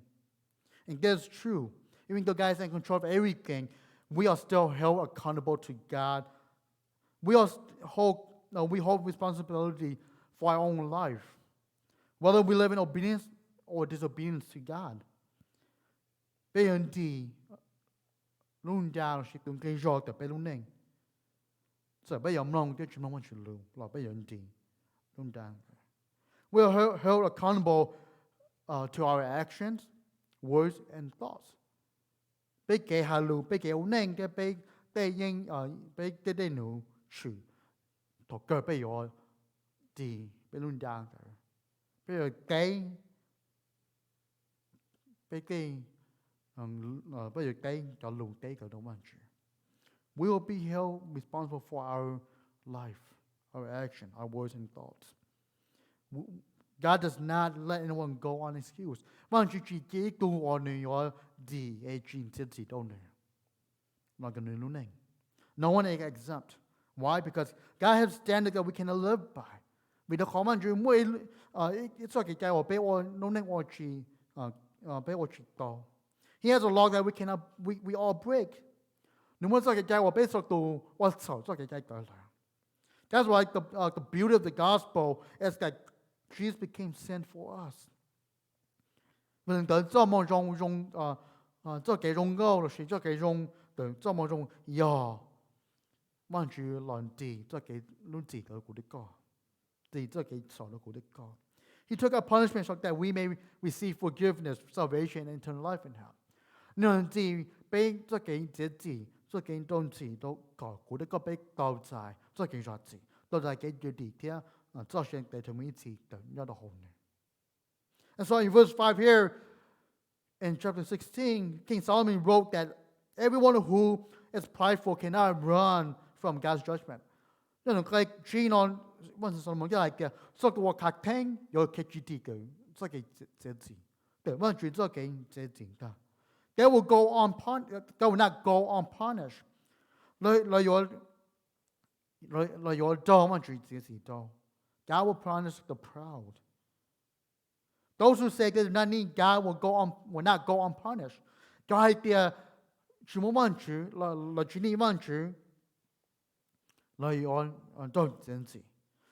And that's true. Even though God is in control of everything, we are still held accountable to God. We hold responsibility for our own life, whether we live in obedience or disobedience to God. 俾人哋論家是同佢做嘅俾你，就俾人諗啲全部去做，落俾人哋。We are held accountable to our actions, words, and thoughts. 俾佢下路，俾佢好寧嘅，俾啲奴處，同佢俾我啲俾亂講嘅，俾佢就路佢都問住。We will be held responsible for our life, our action, our words and thoughts. God does not let anyone go unexcused. 望住自己到我女兒啲嘅轉自己都呢，嗱個女女。No one is exempt. Why? Because God has standards that we cannot live by. 為到講望住每做嘅計劃俾我努力我去俾我知道。He has a law that we all break. 你冇做嘅計劃俾做到我錯做嘅計劃啦。That's why the beauty of the gospel is that Jesus became sin for us. 唔得做某種做幾種高，或是做幾種對做某種要望住亂地做幾亂地嘅嗰啲歌，地做幾錯嘅嗰啲歌。He took our punishment so that we may receive forgiveness, salvation, and eternal life in Him. 亂地俾做幾節字。做幾多次都講，嗰啲個俾鬥債，做幾多次，鬥債幾多啲聽，做成第同一次就有得好呢。And so in verse 5 here, in chapter 16, King Solomon wrote that everyone who is prideful cannot run from God's judgment. 因為佢知道，嗰陣時Solomon就係嘅，做個客廳有客住啲嘅，做幾節字，對，嗰陣做幾節字㗎。They will not go unpunished. 來有多乜住自己多 God will punish the proud. Those who say they do not need God will not go unpunished. 就係啲全部乜住，來住呢乜住，來有多自己。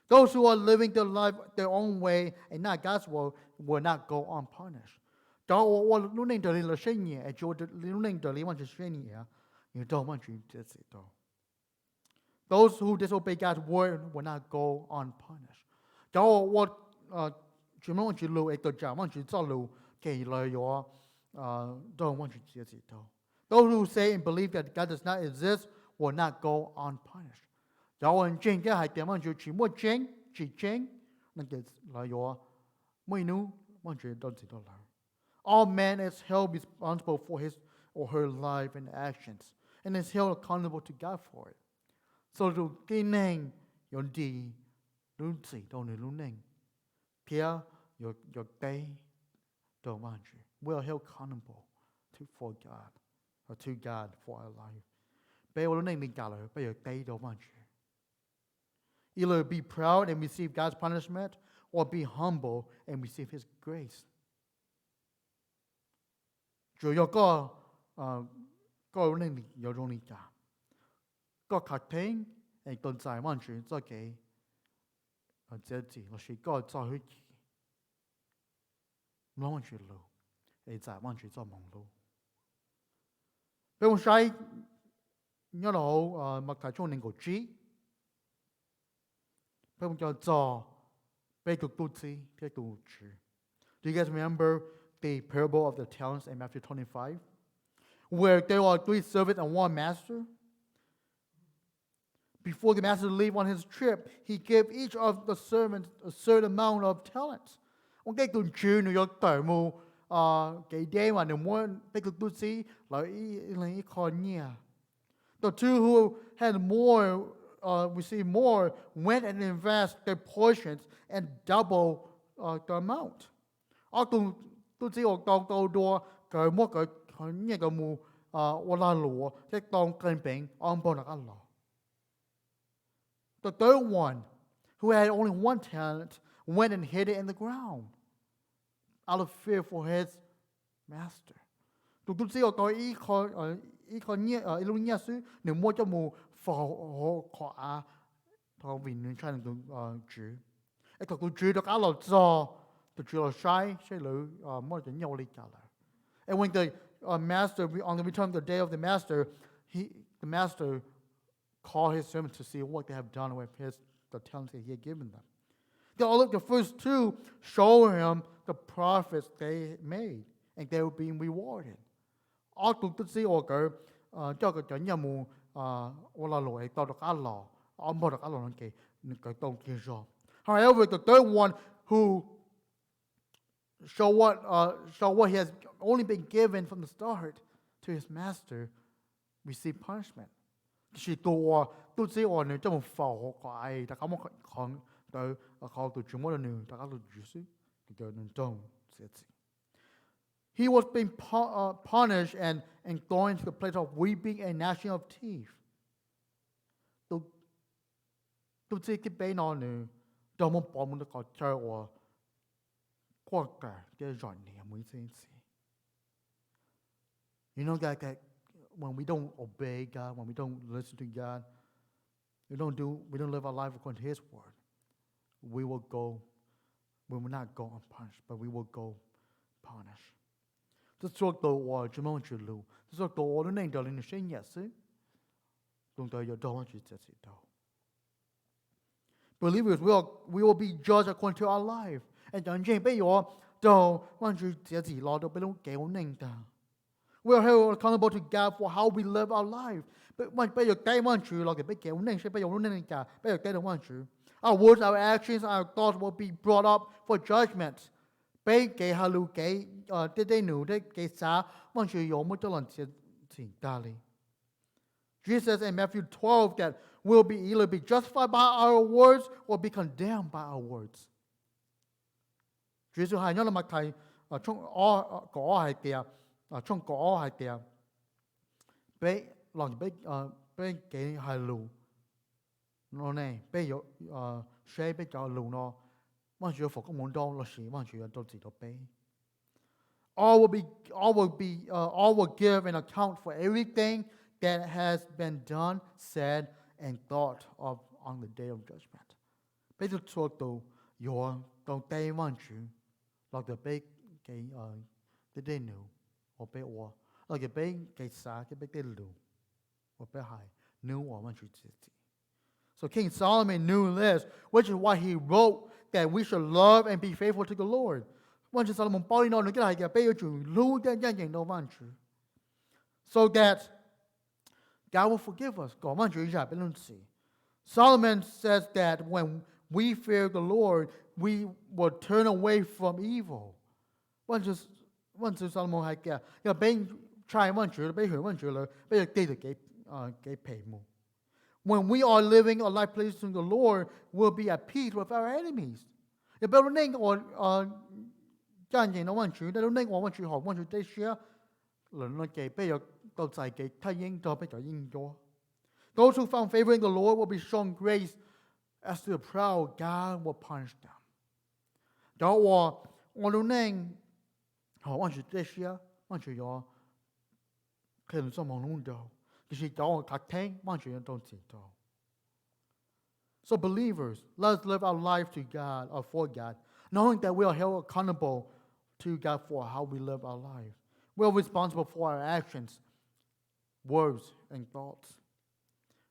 Those who are living their life their own way and not God's will not go unpunished. 但我努力地嚟宣言，就努力地嚟want to宣言，你都want to自己都。Those who disobey God's word will not go unpunished. 但我全部want to路一個站，want to 走路，其來有都want to 自己都。Those who say and believe that God does not exist will not go unpunished. 有人真嘅係點樣就全部真，那個來有每努want to 都自己都來。All man is held responsible for his or her life and actions, and is held accountable to God for it. So to gain your deed, don't say, don't learn. Pierre, your day, don't want you. We are held accountable for God, or to God for our life. But we don't need God, but your day don't want you. Either be proud and receive God's punishment, or be humble and receive His grace. 主要個能力有種力㗎，個家庭係當在望住自己自己，我是個在去，唔望住路，係在望住做忙碌。比如說，有好麥太中能夠知，比如叫做被個肚子被個知。Do you guys remember the parable of the talents in Matthew 25, where there are 3 servants and 1 master? Before the master leave on his trip, he gave each of the servants a certain amount of talents. Ông cái tuần trừ nó tỏi mù cái đêm mà nó muốn cái tu sĩ lại còn nhiều. The 2 who had more received more went and invest their portions and double the amount. Ở tu sĩ ở tàu đua cái mua cái nhiều cái mù la lúa cái tàu cân bình ông bao nhiêu ăn lúa. The third one, who had only 1 talent, went and hid it in the ground out of fear for his master. Tu sĩ ở tàu ý con lúc nhớ xứ nếu mua cho mù phò họ thằng vì nên trai được chữ, cái thằng chữ được ăn lẩu cho, the chữ là sai lử mua cho nhau đi trả lại. And when the master on the return of the day of the master, the master called his servants to see what they have done with the talents that he had given them. The first 2 show him the profits they made, and they were being rewarded. All tu sĩ ở cái cho cái chuyện nhà mù là lỗi tao được ăn lò, ông bao được ăn lò cái tông kia rồi. However, the third one who show what he has only been given from the start to his master received punishment. Chỉ tu sĩ ở nơi trong phò của ai, ta có một con tới họ tu chúng một nơi, ta có tu chủ sĩ, cái nơi trong sẽ. He was being punished and thrown into the place of weeping and gnashing of teeth. Tu sĩ cái bé nó nữa, đâu muốn bỏ muốn được có chơi or qua cả cái rồi này mới thế. You know that when we don't obey God, when we don't listen to God, we don't live our life according to His word, we will not go unpunished, but we will go punished. This is what the word Jimon Chulu. This is what the order name darling is saying yes. Don't tell your dollar Jesus. Believers we will be judged according to our life. And don't change by your don't want you to Lord don't get on name down. We are held accountable to God for how we live our life. But by your day want you like a big name, by your name, by your day want you. Our words, our actions, our thoughts will be brought up for judgment. Bây cái hà lưu cái đây nụ đấy cái xã mong chịu yếu một lần chuyện ta đi. Jesus says in Matthew 12 that we'll be either be justified by our words or be condemned by our words. Jesus hay nhớ là mặt thầy trong có hay kìa trong có hay kìa. Bây lòng bây cái hà lưu nó này bây giờ sẽ bây giờ lưu nó. All will give an account for everything that has been done, said, and thought of on the day of judgment. Bây giờ cho tôi, tôi tay mang chữ, là cái bây cái đây nữa, hoặc bây or, là cái bây cái xa cái bây đây lưu, hoặc bây hai, nữa hoặc mang chữ gì. So King Solomon knew this, which is why he wrote that we should love and be faithful to the Lord. So that God will forgive us. Solomon says that when we fear the Lord, we will turn away from evil. Solomon when we are living a life pleasing to the Lord, we'll be at peace with our enemies. If you those who found favor in the Lord will be shown grace. As to the proud, God will punish them. cho我都能好我是这些我是要可能做忙碌的就是叫我看听我是要都知道 So believers, let's live our life to God or for God, knowing that we are held accountable to God for how we live our life. We are responsible for our actions, words, and thoughts.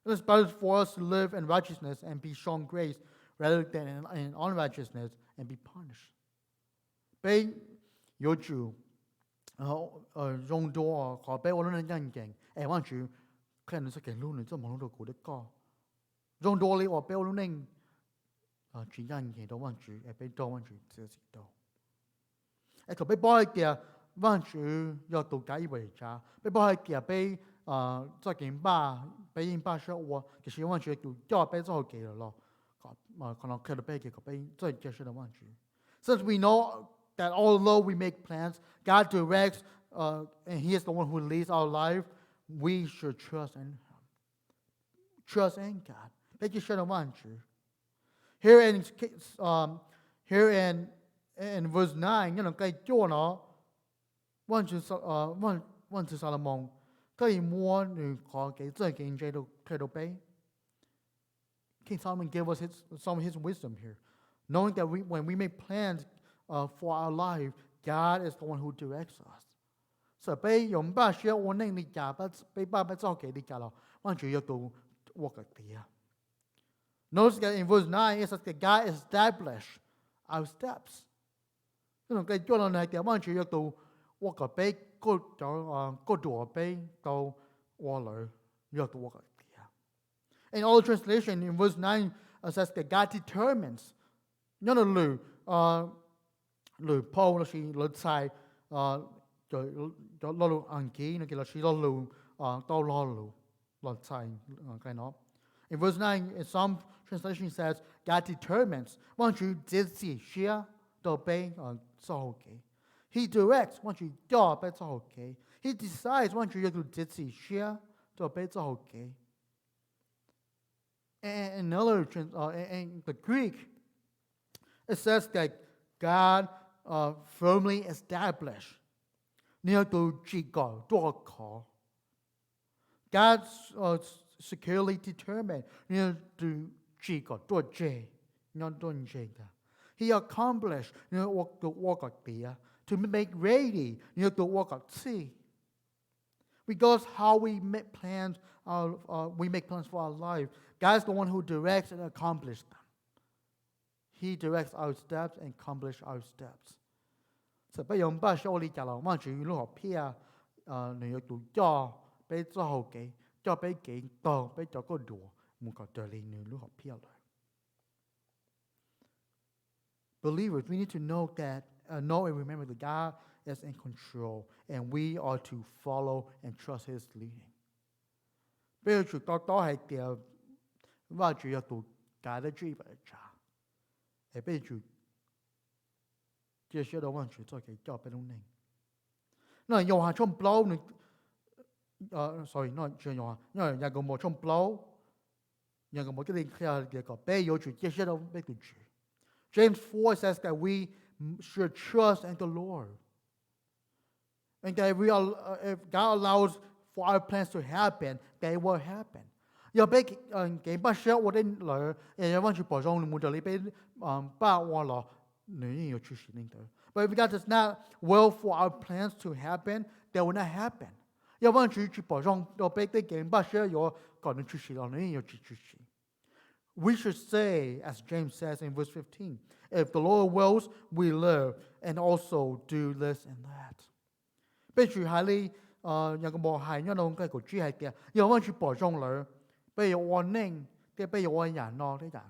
It is better for us to live in righteousness and be shown grace rather than in unrighteousness and be punished. 被有主，用多可被我们人勁，我主可能是給路你做忙碌到古的歌。用多哩我被我們主人嘅都望住，被多望住自己多。佢被包嘅望住要度假以為家，被包嘅被做件巴，被人巴說我，其實望住度要被做嘅咯。可能佢哋被嘅被做嘅事都望住。Since we know that although we make plans, God directs, and He is the one who leads our life, we should trust in Him. Trust in God. Here in verse 9, cái chỗ nó, one to Solomon, cái mua người có cái chế độ thay đổi bay. King Solomon gave us some of his wisdom here, knowing that when we make plans for our life, God is the one who directs us. So bay dùng ba share one name đi trả, bay ba cho cái đi trả lo, one chủ yếu to work at the Notice that in verse 9, it says that God established our steps. Cái chỗ này thì one chủ yếu to work at bay, go to bay, to waller, you have to work at the In all translation, in verse 9, it says that God determines. Nhớ là lử Paul là chỉ lử sai cho lo lử anh kỹ nó kia là chỉ lo lử tao lo lử lo sai cái nó. In verse 9, in some translation says God determines. Once you did see share to obey so okay. He directs once you do obey so okay. He decides once you did see share to obey so okay. And another in the Greek, it says that God firmly established. Near to Chico, God securely determined. Near to Chico, He accomplished work to make ready to work at sea. Because how we make plans, we make plans for our life. God's the one who directs and accomplishes them. He directs our steps and accomplishes our steps. So, bây giờ ba số lý trả lời mà chỉ lúc học pia, nếu tụi cho bây giờ học cái cho bây cái tàu bây giờ có đùa, muốn có đời liền lúc học pia rồi. Believers, we need to know and remember that God is in control, and we are to follow and trust His leading. Bây giờ chúng ta hay kiểu và chỉ là tụi cả đã truy về trả. Bây giờ chia sẻ đó mà chúng tôi cái cho bên ông này. Nó dùng hàng trong blow này, sorry, nó chưa dùng, nó là dùng một trong blow, dùng một cái linh khí cái bây giờ chúng chia sẻ đó bên tụi chúng. James 4 says that we should trust in the Lord, and that if God allows for our plans to happen, they will happen. Giờ bây cái bác sĩ ở đây là, giờ vẫn chỉ bảo rằng muốn để bên ba hoa là nếu chú ý đến đó. But if God does not will for our plans to happen, they will not happen. Giờ vẫn chỉ bảo rằng để bên cái bác sĩ có còn chú ý là nếu chú ý. We should say, as James says in verse 15, if the Lord wills, we live, and also do this and that. Bây giờ hai lý nhà cái bộ hai nhau đồng cái của chú hai kia, giờ vẫn chỉ bảo rằng là bây giờ ổn định, thì bây giờ ổn nhà nó thế nào?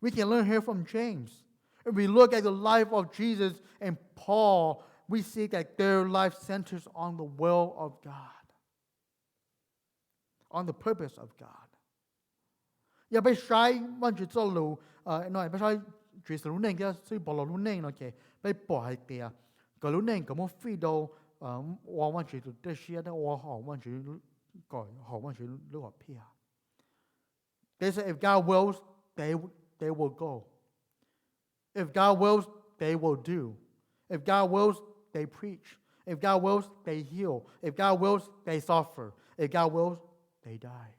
We can learn here from James. If we look at the life of Jesus and Paul, we see that their life centers on the will of God, on the purpose of God. Giờ bây sai vẫn chỉ cho lù, nói bây sai chỉ sử dụng nên cái sự bỏ lỡ luôn nên nó kể, bây bỏ hai tia, cái luôn nên cái một phi đâu, vẫn chỉ từ đây xia đó, họ vẫn chỉ gọi họ vẫn chỉ lưu học pia. They say if God wills, they will go. If God wills, they will do. If God wills, they preach. If God wills, they heal. If God wills, they suffer. If God wills, they die.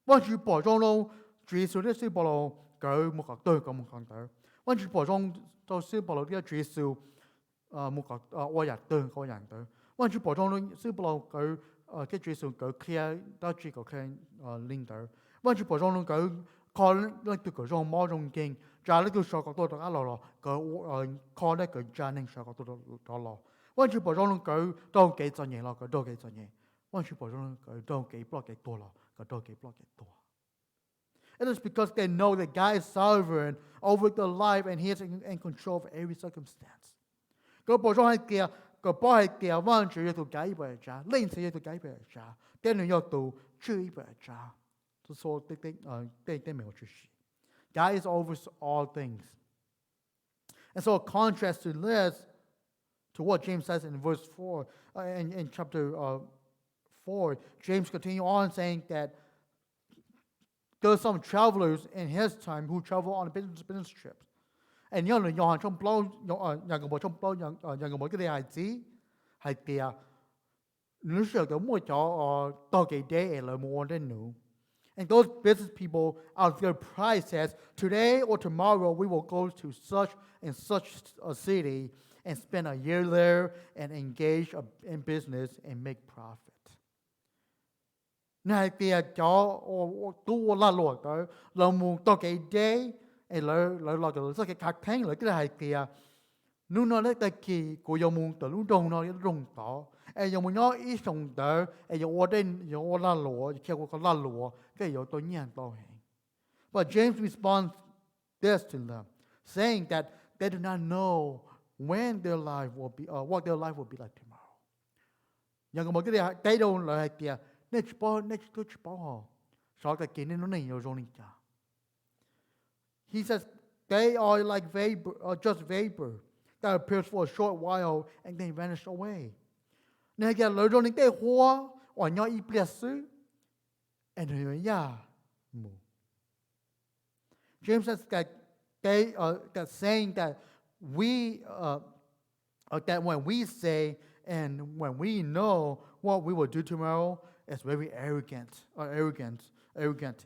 我主保障咯，主耶穌啲小保羅佢冇覺對咁冇講對。我主保障到小保羅啲主耶穌冇覺我人對個人對。我主保障咯小保羅佢嘅主耶穌佢 clear 得住個 clear 領導。我主保障咯佢 call 呢對佢種某種經，就係呢對上角度到一路咯，佢call 呢佢將呢上角度到落。我主保障咯佢都幾陣嘢咯，佢都幾陣嘢。我主保障佢都幾 block 幾多咯。It is because they know that God is sovereign over their life and He is in control of every circumstance. 佢保障係嘅，佢保係嘅，彎住要到解俾人家，拎死要到解俾人家，啲人要到追俾人家，就所啲沒有出息。God is over all things. And so a contrast to this, to what James says in verse 4, in chapter 4, James continues on saying that there are some travelers in his time who travel on business trips. And you know, trong bao cái đại gì hay tiệt, nếu sợ cái mua cho tao cái day là mua đến nữa. And those business people out there price says, today or tomorrow we will go to such and such a city and spend a year there and engage in business and make profit. Này tiệt cho tu la lụa tới, là mua tao cái day, là cái khách hàng là cái này tiệt. Nếu nó lấy cái kỳ của dòng mua tới lúc đông nó rung tỏ. Dòng mua nó ít sòng tới, dòng ở đây dòng la lụa, kêu có la lụa, cái dòng tôi nhàn tao hẹn. But James responds this to them, saying that they do not know when their life will be, what their life will be like tomorrow. Nhưng mà cái này cái đâu là tiệt. Next ball, so that can no name your zoning. He says they are like vapor, or just vapor that appears for a short while and then vanish away. Now get low zoning they hoa or not eat blessu and James says that they are that saying that we that when we say and when we know what we will do tomorrow, it's very arrogant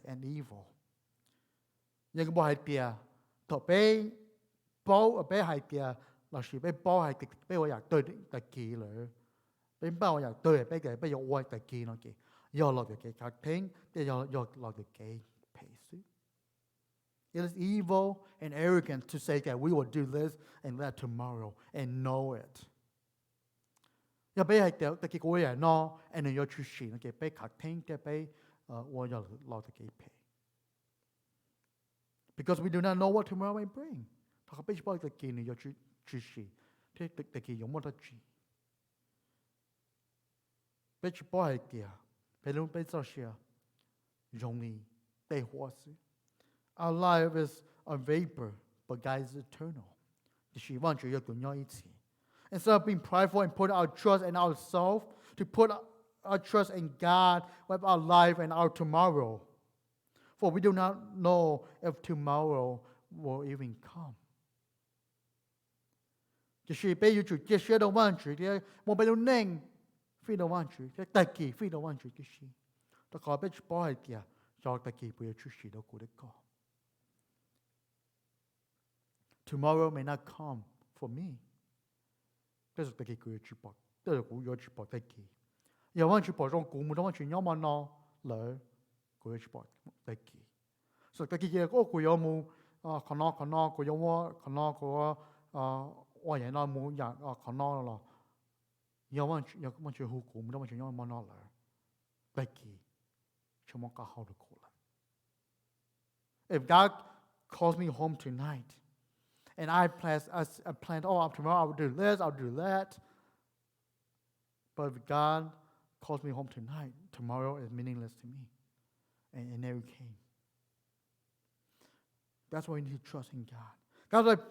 and evil. Nhưng bộ hai tia, thọ bé bao bé hai tia, là sự bé bao hai tia bé tôiอยากtới kỳ rồi, bé baoอยากtới bé cái béอยากtới kỳ nó kì, do lo cái cái thing, để do lo cái pace. It is evil and arrogant to say that we will do this and that tomorrow and know it. Giờ bây giờ tại cái cô ấy nó anh ấy出事那個被客廳嘅被我要落嘅幾倍 because we do not know what tomorrow may bring 他被包嘅幾年要出事即係嘅有冇得住被包係嘅被攏被做事容易被活死 Our life is a vapor but God is eternal 希望主要同樣一起 Instead of being prideful and put our trust in ourselves, to put our trust in God with our life and our tomorrow. For we do not know if tomorrow will even come. 就是被有主接受的萬主的，我被有能非的萬主，嘅特技非的萬主嘅事，但係被包係嘅，就特技不要出事到古的個。Tomorrow may not come for me. 這是特技佢嘅主保，這是佢嘅主保特技。有萬主保中古冇當全有萬咯，嚟佢嘅主保特技。所以特技嘅嗰個有冇可能佢有冇可能佢外人啦冇人可能咯。有萬主好古冇當全有萬咯嚟特技，全部搞好就夠啦。If God calls me home tonight. And I planned, oh, tomorrow I'll do this, I'll do that. But if God calls me home tonight, tomorrow is meaningless to me. And it never came. That's why we need to trust in God. God's like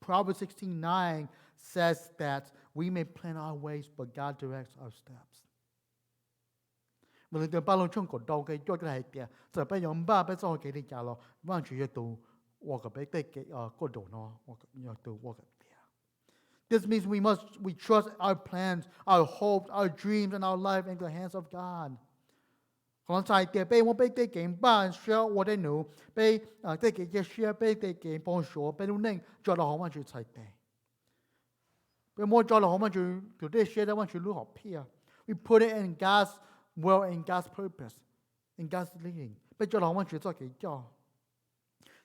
Proverbs 16:9 says that we may plan our ways, but God directs our steps. Mình được bao lâu trong cuộc đời cái cho cái này kìa, giờ bây giờ ba bây giờ cái đi chả lo, vẫn chỉ tụ walk a bit, take go do no, walk to walk there. This means we trust our plans, our hopes, our dreams, and our life into the hands of God. 講晒嘅，俾我俾啲嘅班share我哋努，俾啲嘅share俾啲嘅幫助，俾你能做到好嘛就齊嘅。俾我做到好嘛就啲share得我就攞學片。We put it in God's will, in God's purpose, in God's leading. 俾做到好嘛就做嘅做。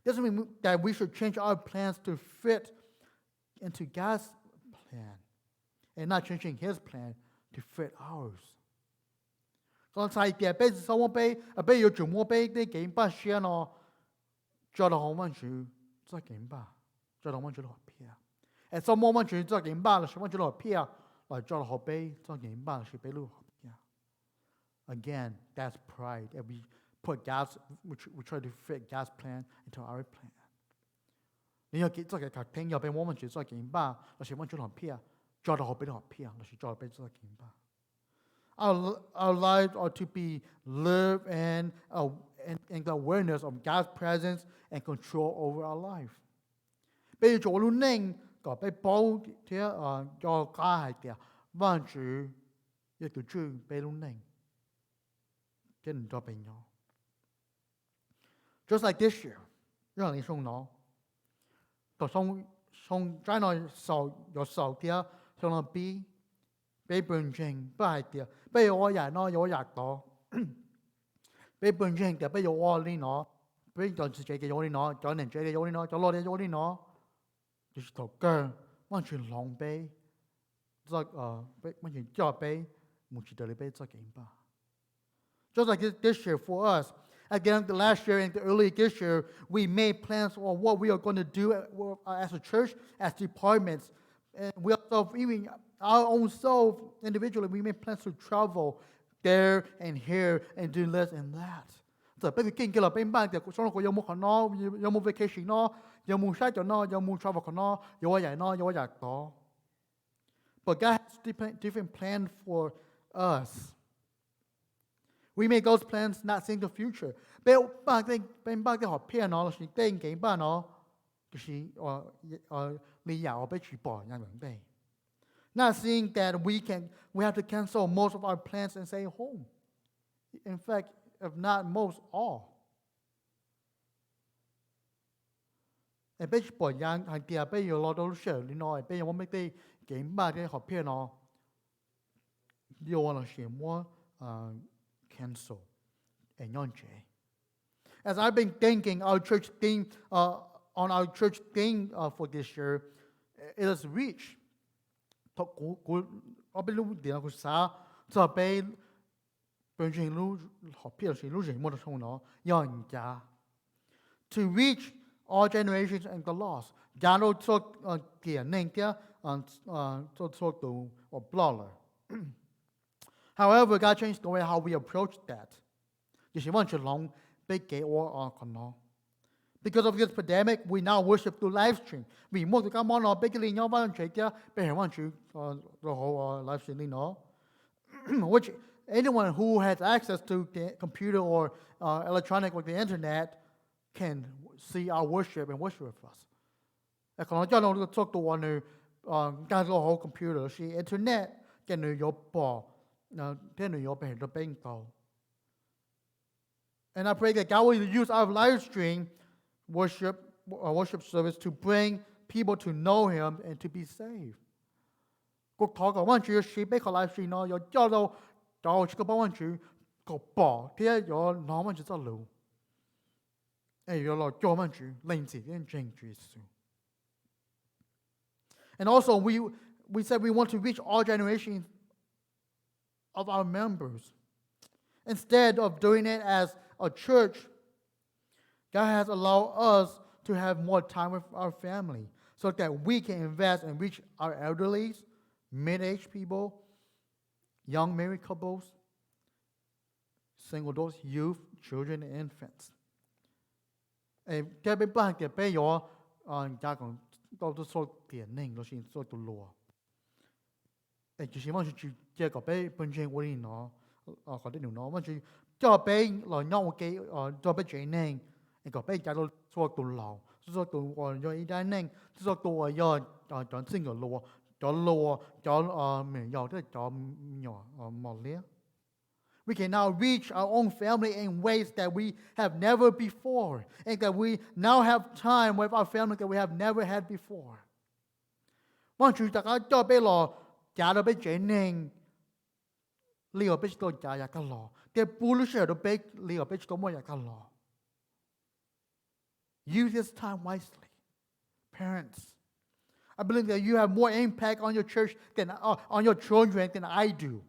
Doesn't mean that we should change our plans to fit into God's plan, and not changing His plan to fit ours. 講晒嘅，俾收我俾要做我俾啲幾百share咯，做到好嘛就做幾百，做到好嘛就攞片。誒，收我嘛就做幾百，攞我就攞片，嚟做到好俾做幾百，是俾攞片。Again, that's pride. And we try to fit God's plan into our plan. 你要做嘅聽，要俾我們就做幾百，攞我就攞片，做到好俾攞片，攞做到俾做幾百。Our lives are to be lived in the awareness of God's presence and control over our life. 比如做路寧個被保啲個家係啲，萬主一個主被路寧，嘅唔多變咗。Just like this year，讓你送攞，就送在內受有受啲送到 B。俾本證不係啲，俾我人咯，有日到，俾本證嘅，俾有我呢攞，俾當自己嘅有呢攞，有人自己有呢攞，有攞嘅有呢攞，就是頭腳，完全狼狽，俾完全責備，冇知道你俾責任吧。Just like this year for us, at the end of the last year and the early this year, we made plans on what we are going to do as a church, as departments, and we also even our own self, individually, we made plans to travel there and here and do this and that. So, 不如經過邊班嘅，所以我有冇可能，有冇 vacation 咯，有冇 share 咯，有冇 travel 咯，有個人咯，有個人多。But God has different plans for us. We make those plans not seeing the future. 邊班嘅學片咯，是定幾班咯，就是你有俾住播人樣俾。Not seeing that we have to cancel most of our plans and stay home. In fact, if not most, all. 誒，俾播人係啲俾要攞到上年內，俾我咩啲幾百嘅學片咯，要我哋全部cancel 誒樣嘢。As I've been thinking, our church theme on our church theme for this year, it is reach. 我俾路點個啥，就俾本身路學片是路人冇得送咯，有人家。To reach all generations and the lost， 假如做點呢啲做到我 blur。However, God changed the way how we approach that。就是want to long 俾給我可能。Because of this pandemic, we now worship through live stream. We want to come on our big linear one check there, but I want to the whole live stream, which anyone who has access to the computer or electronic or the internet can see our worship and worship with us. 可能將我做到我哋間個好 computer 是 internet 嘅你有播，聽你有俾人邊度。And I pray that God will use our live stream worship service to bring people to know Him and to be saved. 國台個灣主是俾個 live stream 咯，有教到這個灣主個播，啲有攞灣主走路，誒有攞教灣主令自己認主耶穌。And also we said we want to reach all generations of our members. Instead of doing it as a church, God has allowed us to have more time with our family so that we can invest and reach our elderly, mid-aged people, young married couples, single adults, youth, children, and infants. 嘅俾班嘅俾咗家講到都做電影，都先做到路。就是我住這個俾本身我哋攞嗰啲攞，我住做俾來攞我嘅做俾電影。個俾搞到做到老，做到我要一单宁，做到我要讲整个路，讲没有的讲冇咧。We can now reach our own family in ways that we have never before, and that we now have time with our family that we have never had before. 望住大家都俾落，假到俾最寧，呢個俾到假日嘅落，啲布魯士都俾呢個俾到乜日嘅落。Use this time wisely, parents. I believe that you have more impact on your church than on your children than I do.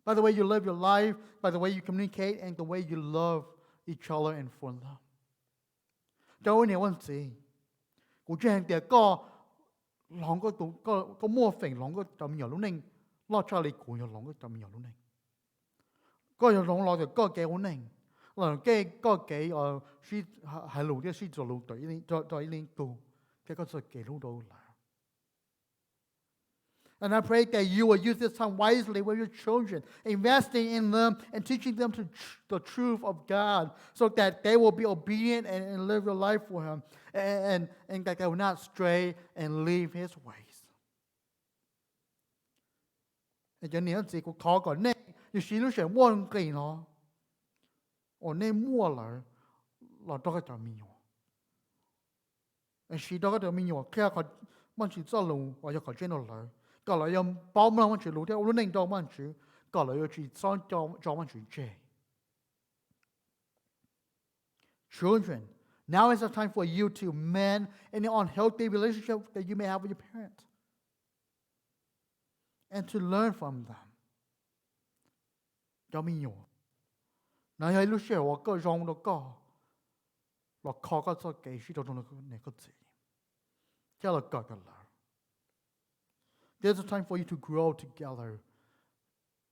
By the way you live your life, by the way you communicate, and the way you love each other and for them. 就會你問題，我將啲個兩個都個模型兩個咁樣咯，你攞出嚟講又兩個咁樣咯，你個又兩攞就個幾好你，兩幾個幾係係路啲係做路隊呢，在呢度嘅個就幾路到啦。And I pray that you will use this time wisely with your children, investing in them and teaching them the truth of God so that they will be obedient and live your life for Him and that they will not stray and leave His ways. And cho nên chỉ có khó còn nên, như sĩ lúc sẽ muốn kỳ nó, ở nên mua là đó cái cho mình. And sĩ đó cái cho mình, khi họ muốn chỉ cho luôn, hoặc cho trên nó là. Có là yếm bao nhiêu mình chỉ lú theo luôn nên cho mình chỉ, có là yếm chỉ son cho mình chỉ chơi. Children, now is the time for you to mend any unhealthy relationship that you may have with your parents, and to learn from them. Cho mình hiểu. Này hay lúc xưa tôi có rong đó có, là khó có sao cái gì đó trong này có gì, cho là có cái là. There's a time for you to grow together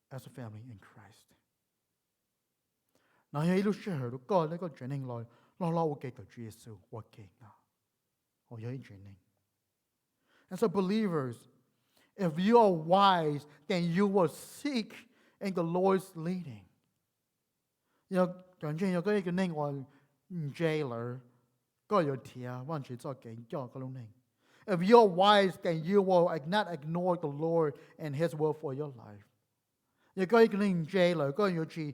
as a family in Christ. Now, here you share the God, let God training Lord, will get the Jesus working now. Or you're training. And so, believers, if you are wise, then you will seek in the Lord's leading. You know, you're going to name one jailer, go your tear, one should talk again, your name. If you're wise, then you will not ignore the Lord and His will for your life. You're going to in jail, you're going to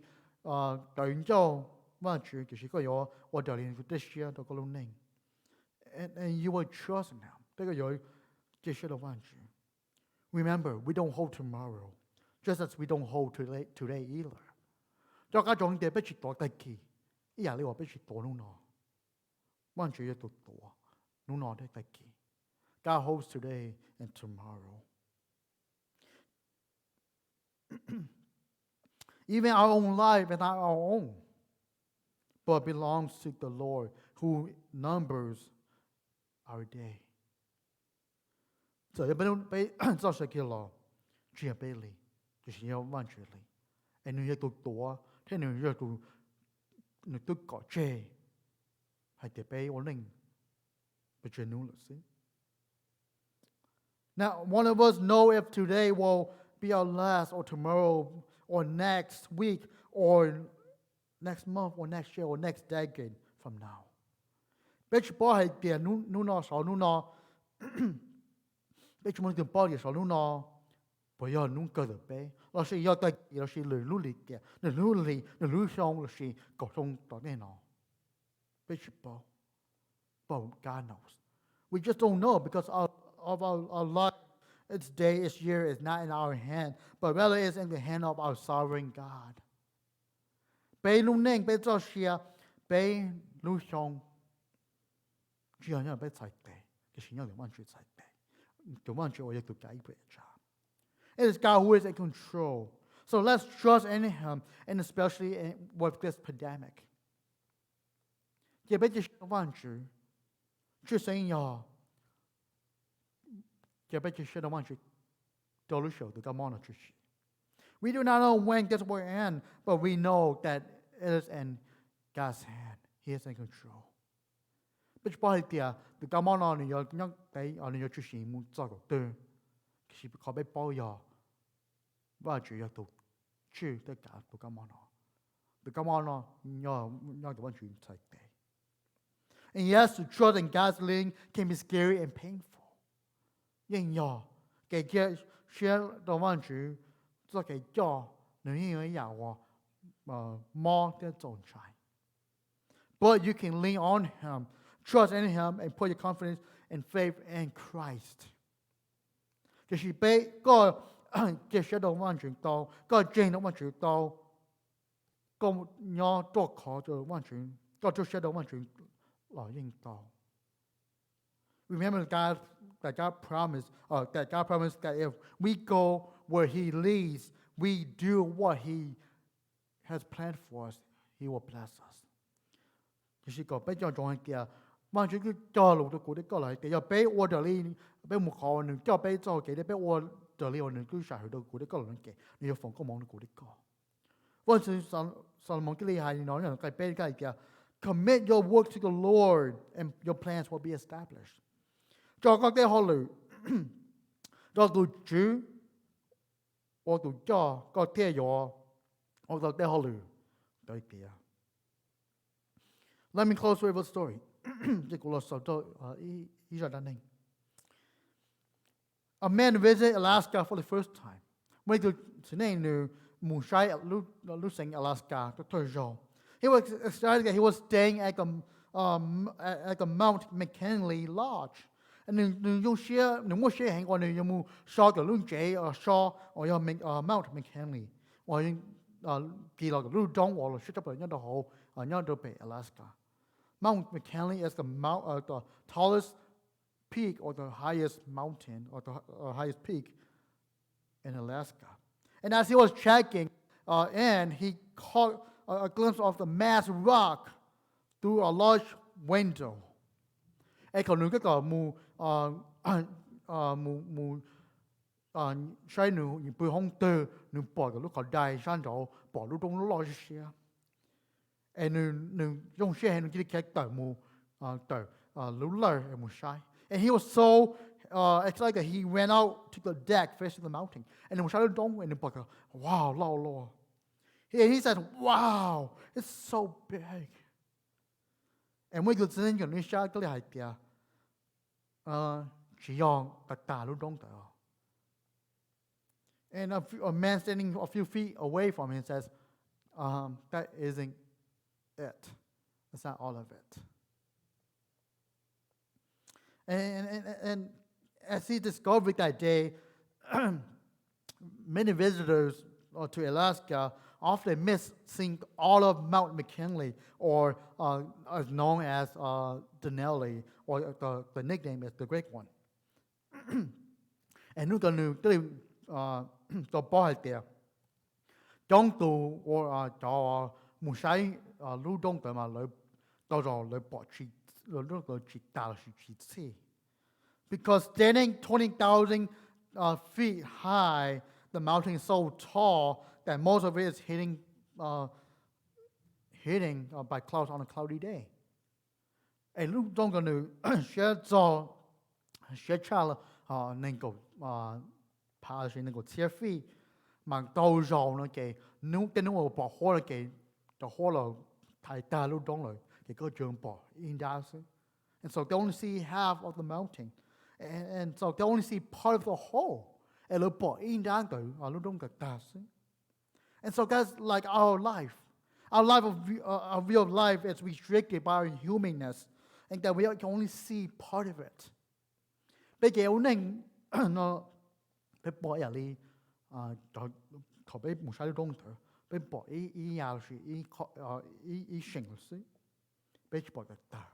and you will trust Him. Remember, we don't hold tomorrow, just as we don't hold today either. Cho các chúng ta biết chỉ tổ tài kỳ, ý là liệu biết chỉ tổ nung nọ, quan trọng là tổ nung nọ đấy tài kỳ. God holds today and tomorrow. Even our own life is not our own, but belongs to the Lord who numbers our day. So, you don't just like law, chỉ bây lì, chỉ nhớ văn chuyện lì. Anh nuôi tụt tổ, thế nuôi tụt cọ chê, hay để bây ổn định, bây giờ nuôi là gì? Now, one of us know if today will be our last, or tomorrow, or next week, or next month, or next year, or next decade from now. Bây giờ bỏ hay tiền nu nó sáu nu nó, bây giờ mình tiền bỏ tiền sáu nu nó, bây giờ nu cơ được bé, nó sẽ do tay, nó sẽ lười lú lì kìa, nó lú xong, nó sẽ cầu thông tỏ nên nó. Bây giờ bỏ, God knows. We just don't know because of our life, its day, its year is not in our hand, but rather is in the hand of our sovereign God. Bây lúc nên bây giờ xia, bây lúc xong, chỉ là bây giải tệ, cái gì nhớ bạn chịu giải tệ, cái bạn chịu ở cái bề cha. It is God who is in control. So let's trust in Him, and especially with this pandemic. Cái bây giờ bạn chịu, chưa saying y'all. We do not know when this will end, but we know that it is in God's hand. He is in control. But you probably the command on your young day on your children moon zog to she call by boy ya. But you have to choose the God to come on. The command on your the one you take day. And yes, to trust in God's leading can be scary and painful. Nhưng nhỏ, cái kia sẽ đồ văn chữ, cho cái cho, nếu như nhà họ more than tồn tại. But you can lean on Him, trust in Him, and put your confidence and faith in Christ. Cái gì bé có cái sẽ đồ văn chữ tao, có trên đồ văn chữ tao, có nhỏ tốt khó đồ văn chữ, có chút sẽ đồ văn chữ là yên tao. Remember that God promised that if we go where He leads, we do what He has planned for us, He will bless us. Chỉ是個俾咗狀況，萬主佢教路都顧得過嚟，佢又俾我哋呢，俾木口人，叫俾做嘅，俾我哋呢，我哋佢上去都顧得過嚟嘅，你要放個網都顧得過。嗰陣神望嘅你係攞人計俾嘅，commit your work to the Lord and your plans will be established。做個啲好慮，做到主，我到做個啲嘢，我到啲好慮，對嘅。Let me close with a story. A man visited Alaska for the first time. When he losing Alaska, he was excited that he was staying at a Mount McKinley Lodge. And you share, no share hang on you saw the Loon J or Shaw or your Mount McKinley. Or you like a little don't wall, shut up another hole, another bay, Alaska. Mount McKinley is the tallest peak or the highest mountain or the highest peak in Alaska. And as he was checking in, he caught a glimpse of the massive rock through a large window. And he was so excited he ran out to the deck facing the mountain. And wow, Lord. He said, wow, it's so big. And we could sing your shot the idea. And a man standing a few feet away from him says, that isn't it. That's not all of it. And as he discovered that day, many visitors to Alaska often miss seeing all of Mount McKinley, or as known as Denali, or the nickname is the Great One. And look at the boy there. Don't do or Musai Lu Dong the Malo, the Bochi, because standing 20,000 feet high, the mountain is so tall that most of it is hitting by clouds on a cloudy day. And Lu Dong the share saw share child Ningo polish Ningo tear feet, Mang Dojo, okay, no can know about Hurricane, the Holo, Tai Lu Dong, they go jump in Dawson. And so they only see half of the mountain. And so they only see part of the whole. And so that's like our life. Our life our view of life is restricted by our humanness, and that we can only see part of it. Bây giờ nó phải bỏ đi thọ bây một sai đông thở bây bỏ ý nhà sự ý sinh sự bây bỏ cái ta.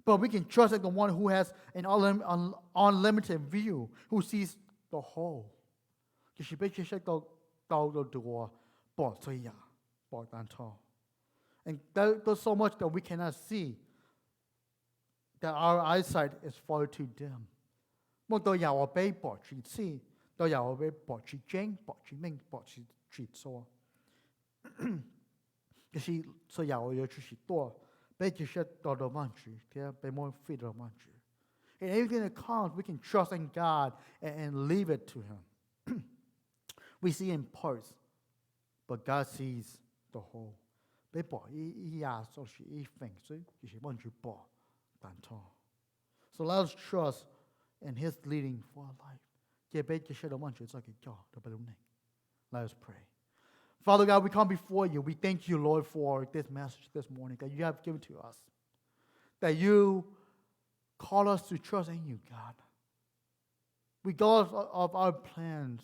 But we can trust in the one who has an unlimited view, who sees the whole. Chỉ bây giờ sẽ đào được bỏ thôi ya, bỏ tan thọ. And there's so much that we cannot see, that our eyesight is far too dim. Một tôi giàu ở bỏ chỉ see, tôi giàu ở bỏ chỉ chênh, bỏ chỉ minh, bỏ chỉ số. Cái gì số giàu ở chỉ多. And everything that comes, we can trust in God and leave it to Him. We see in parts, but God sees the whole. tàn thọ. So let us trust in His leading for our life. Kể bé chỉ sẽ đồng hành cho cái cho được bao này. Let us pray. Father God, we come before you. We thank you, Lord, for this message this morning that you have given to us. That you call us to trust in you, God. Regardless of our plans,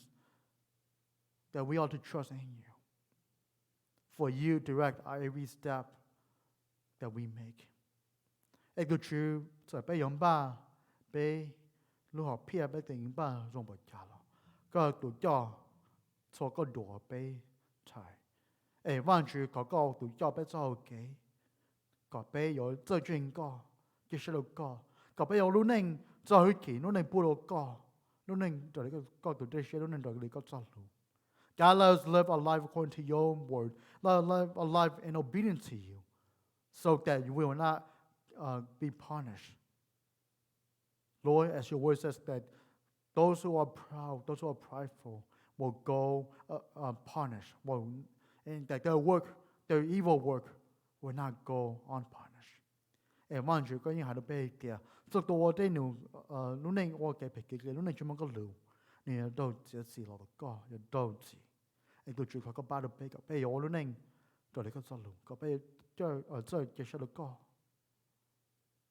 that we ought to trust in you. For you direct our every step that we make. Ê cứ chú, sẽ bé yếm ba, bé lúc họ phía bé tình ba rong bờ cha lo. Có tụi cho, cho có đùa bé trái. Ê văn chú có tụi cho bé cho kế. Có bé có chơi chuyện cái sự có bé có lúc nên cho hơi kỳ, lúc nên bù lúc lúc nên rồi có tụi đây sẽ lúc nên rồi có cho luôn. God, let us live our life according to your word. Let us live our life in obedience to you, so that you will not be punished. Lord, as your word says that those who are proud, those who are prideful, will go punished, and that their evil work will not go unpunished. And one you có những hạt bê kia, so tôi đây nu lúc này tôi cái bê kia lúc này chúng mình có lưu, nè đâu chỉ xì lọ có, đâu chỉ, anh tôi chịu có ba bê cái bê ở lúc này, rồi lấy cái sao lưu, cái bê chơi ở chơi cái sao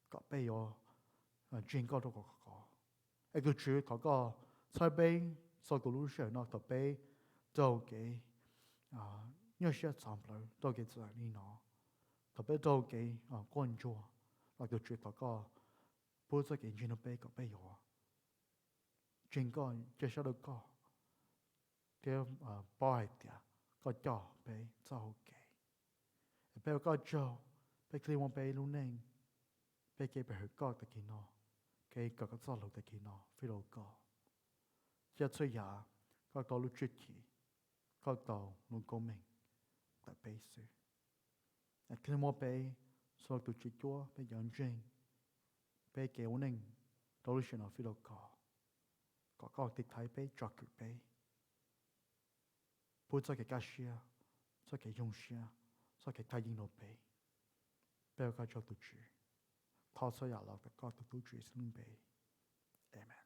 có bê ở chuyên có đâu có, anh tôi chịu có sai bê sau cái lúc sau nó cái bê đâu cái nhớ sẽ chạm lại, đâu cái gì đi nó, cái bê đâu cái quan trọng. Là tôi chịu có bố sẽ cái chuyện nó bé có bé nhỏ, chuyện có cái sao được có cái bao nhiêu có cho bé cho ok, bé có cho bé khi mà bé lúc này bé cái bé có tất cả nó cái có cho lúc tất cả nó phi đâu có, chỉ chơi giả có tao lúc chuyện gì có tao lúc có mình tại bé sự, khi mà bé sau tôi chỉ cho bé nhận chuyện bé kéo nên tôi lúc nào phi đâu có tiết thái bé chọc bé bố cho cái cá xia cho cái dùng xia cho cái thái yên bé bé có cho tôi chỉ thao sơ giả là có tôi chỉ xin bé amen.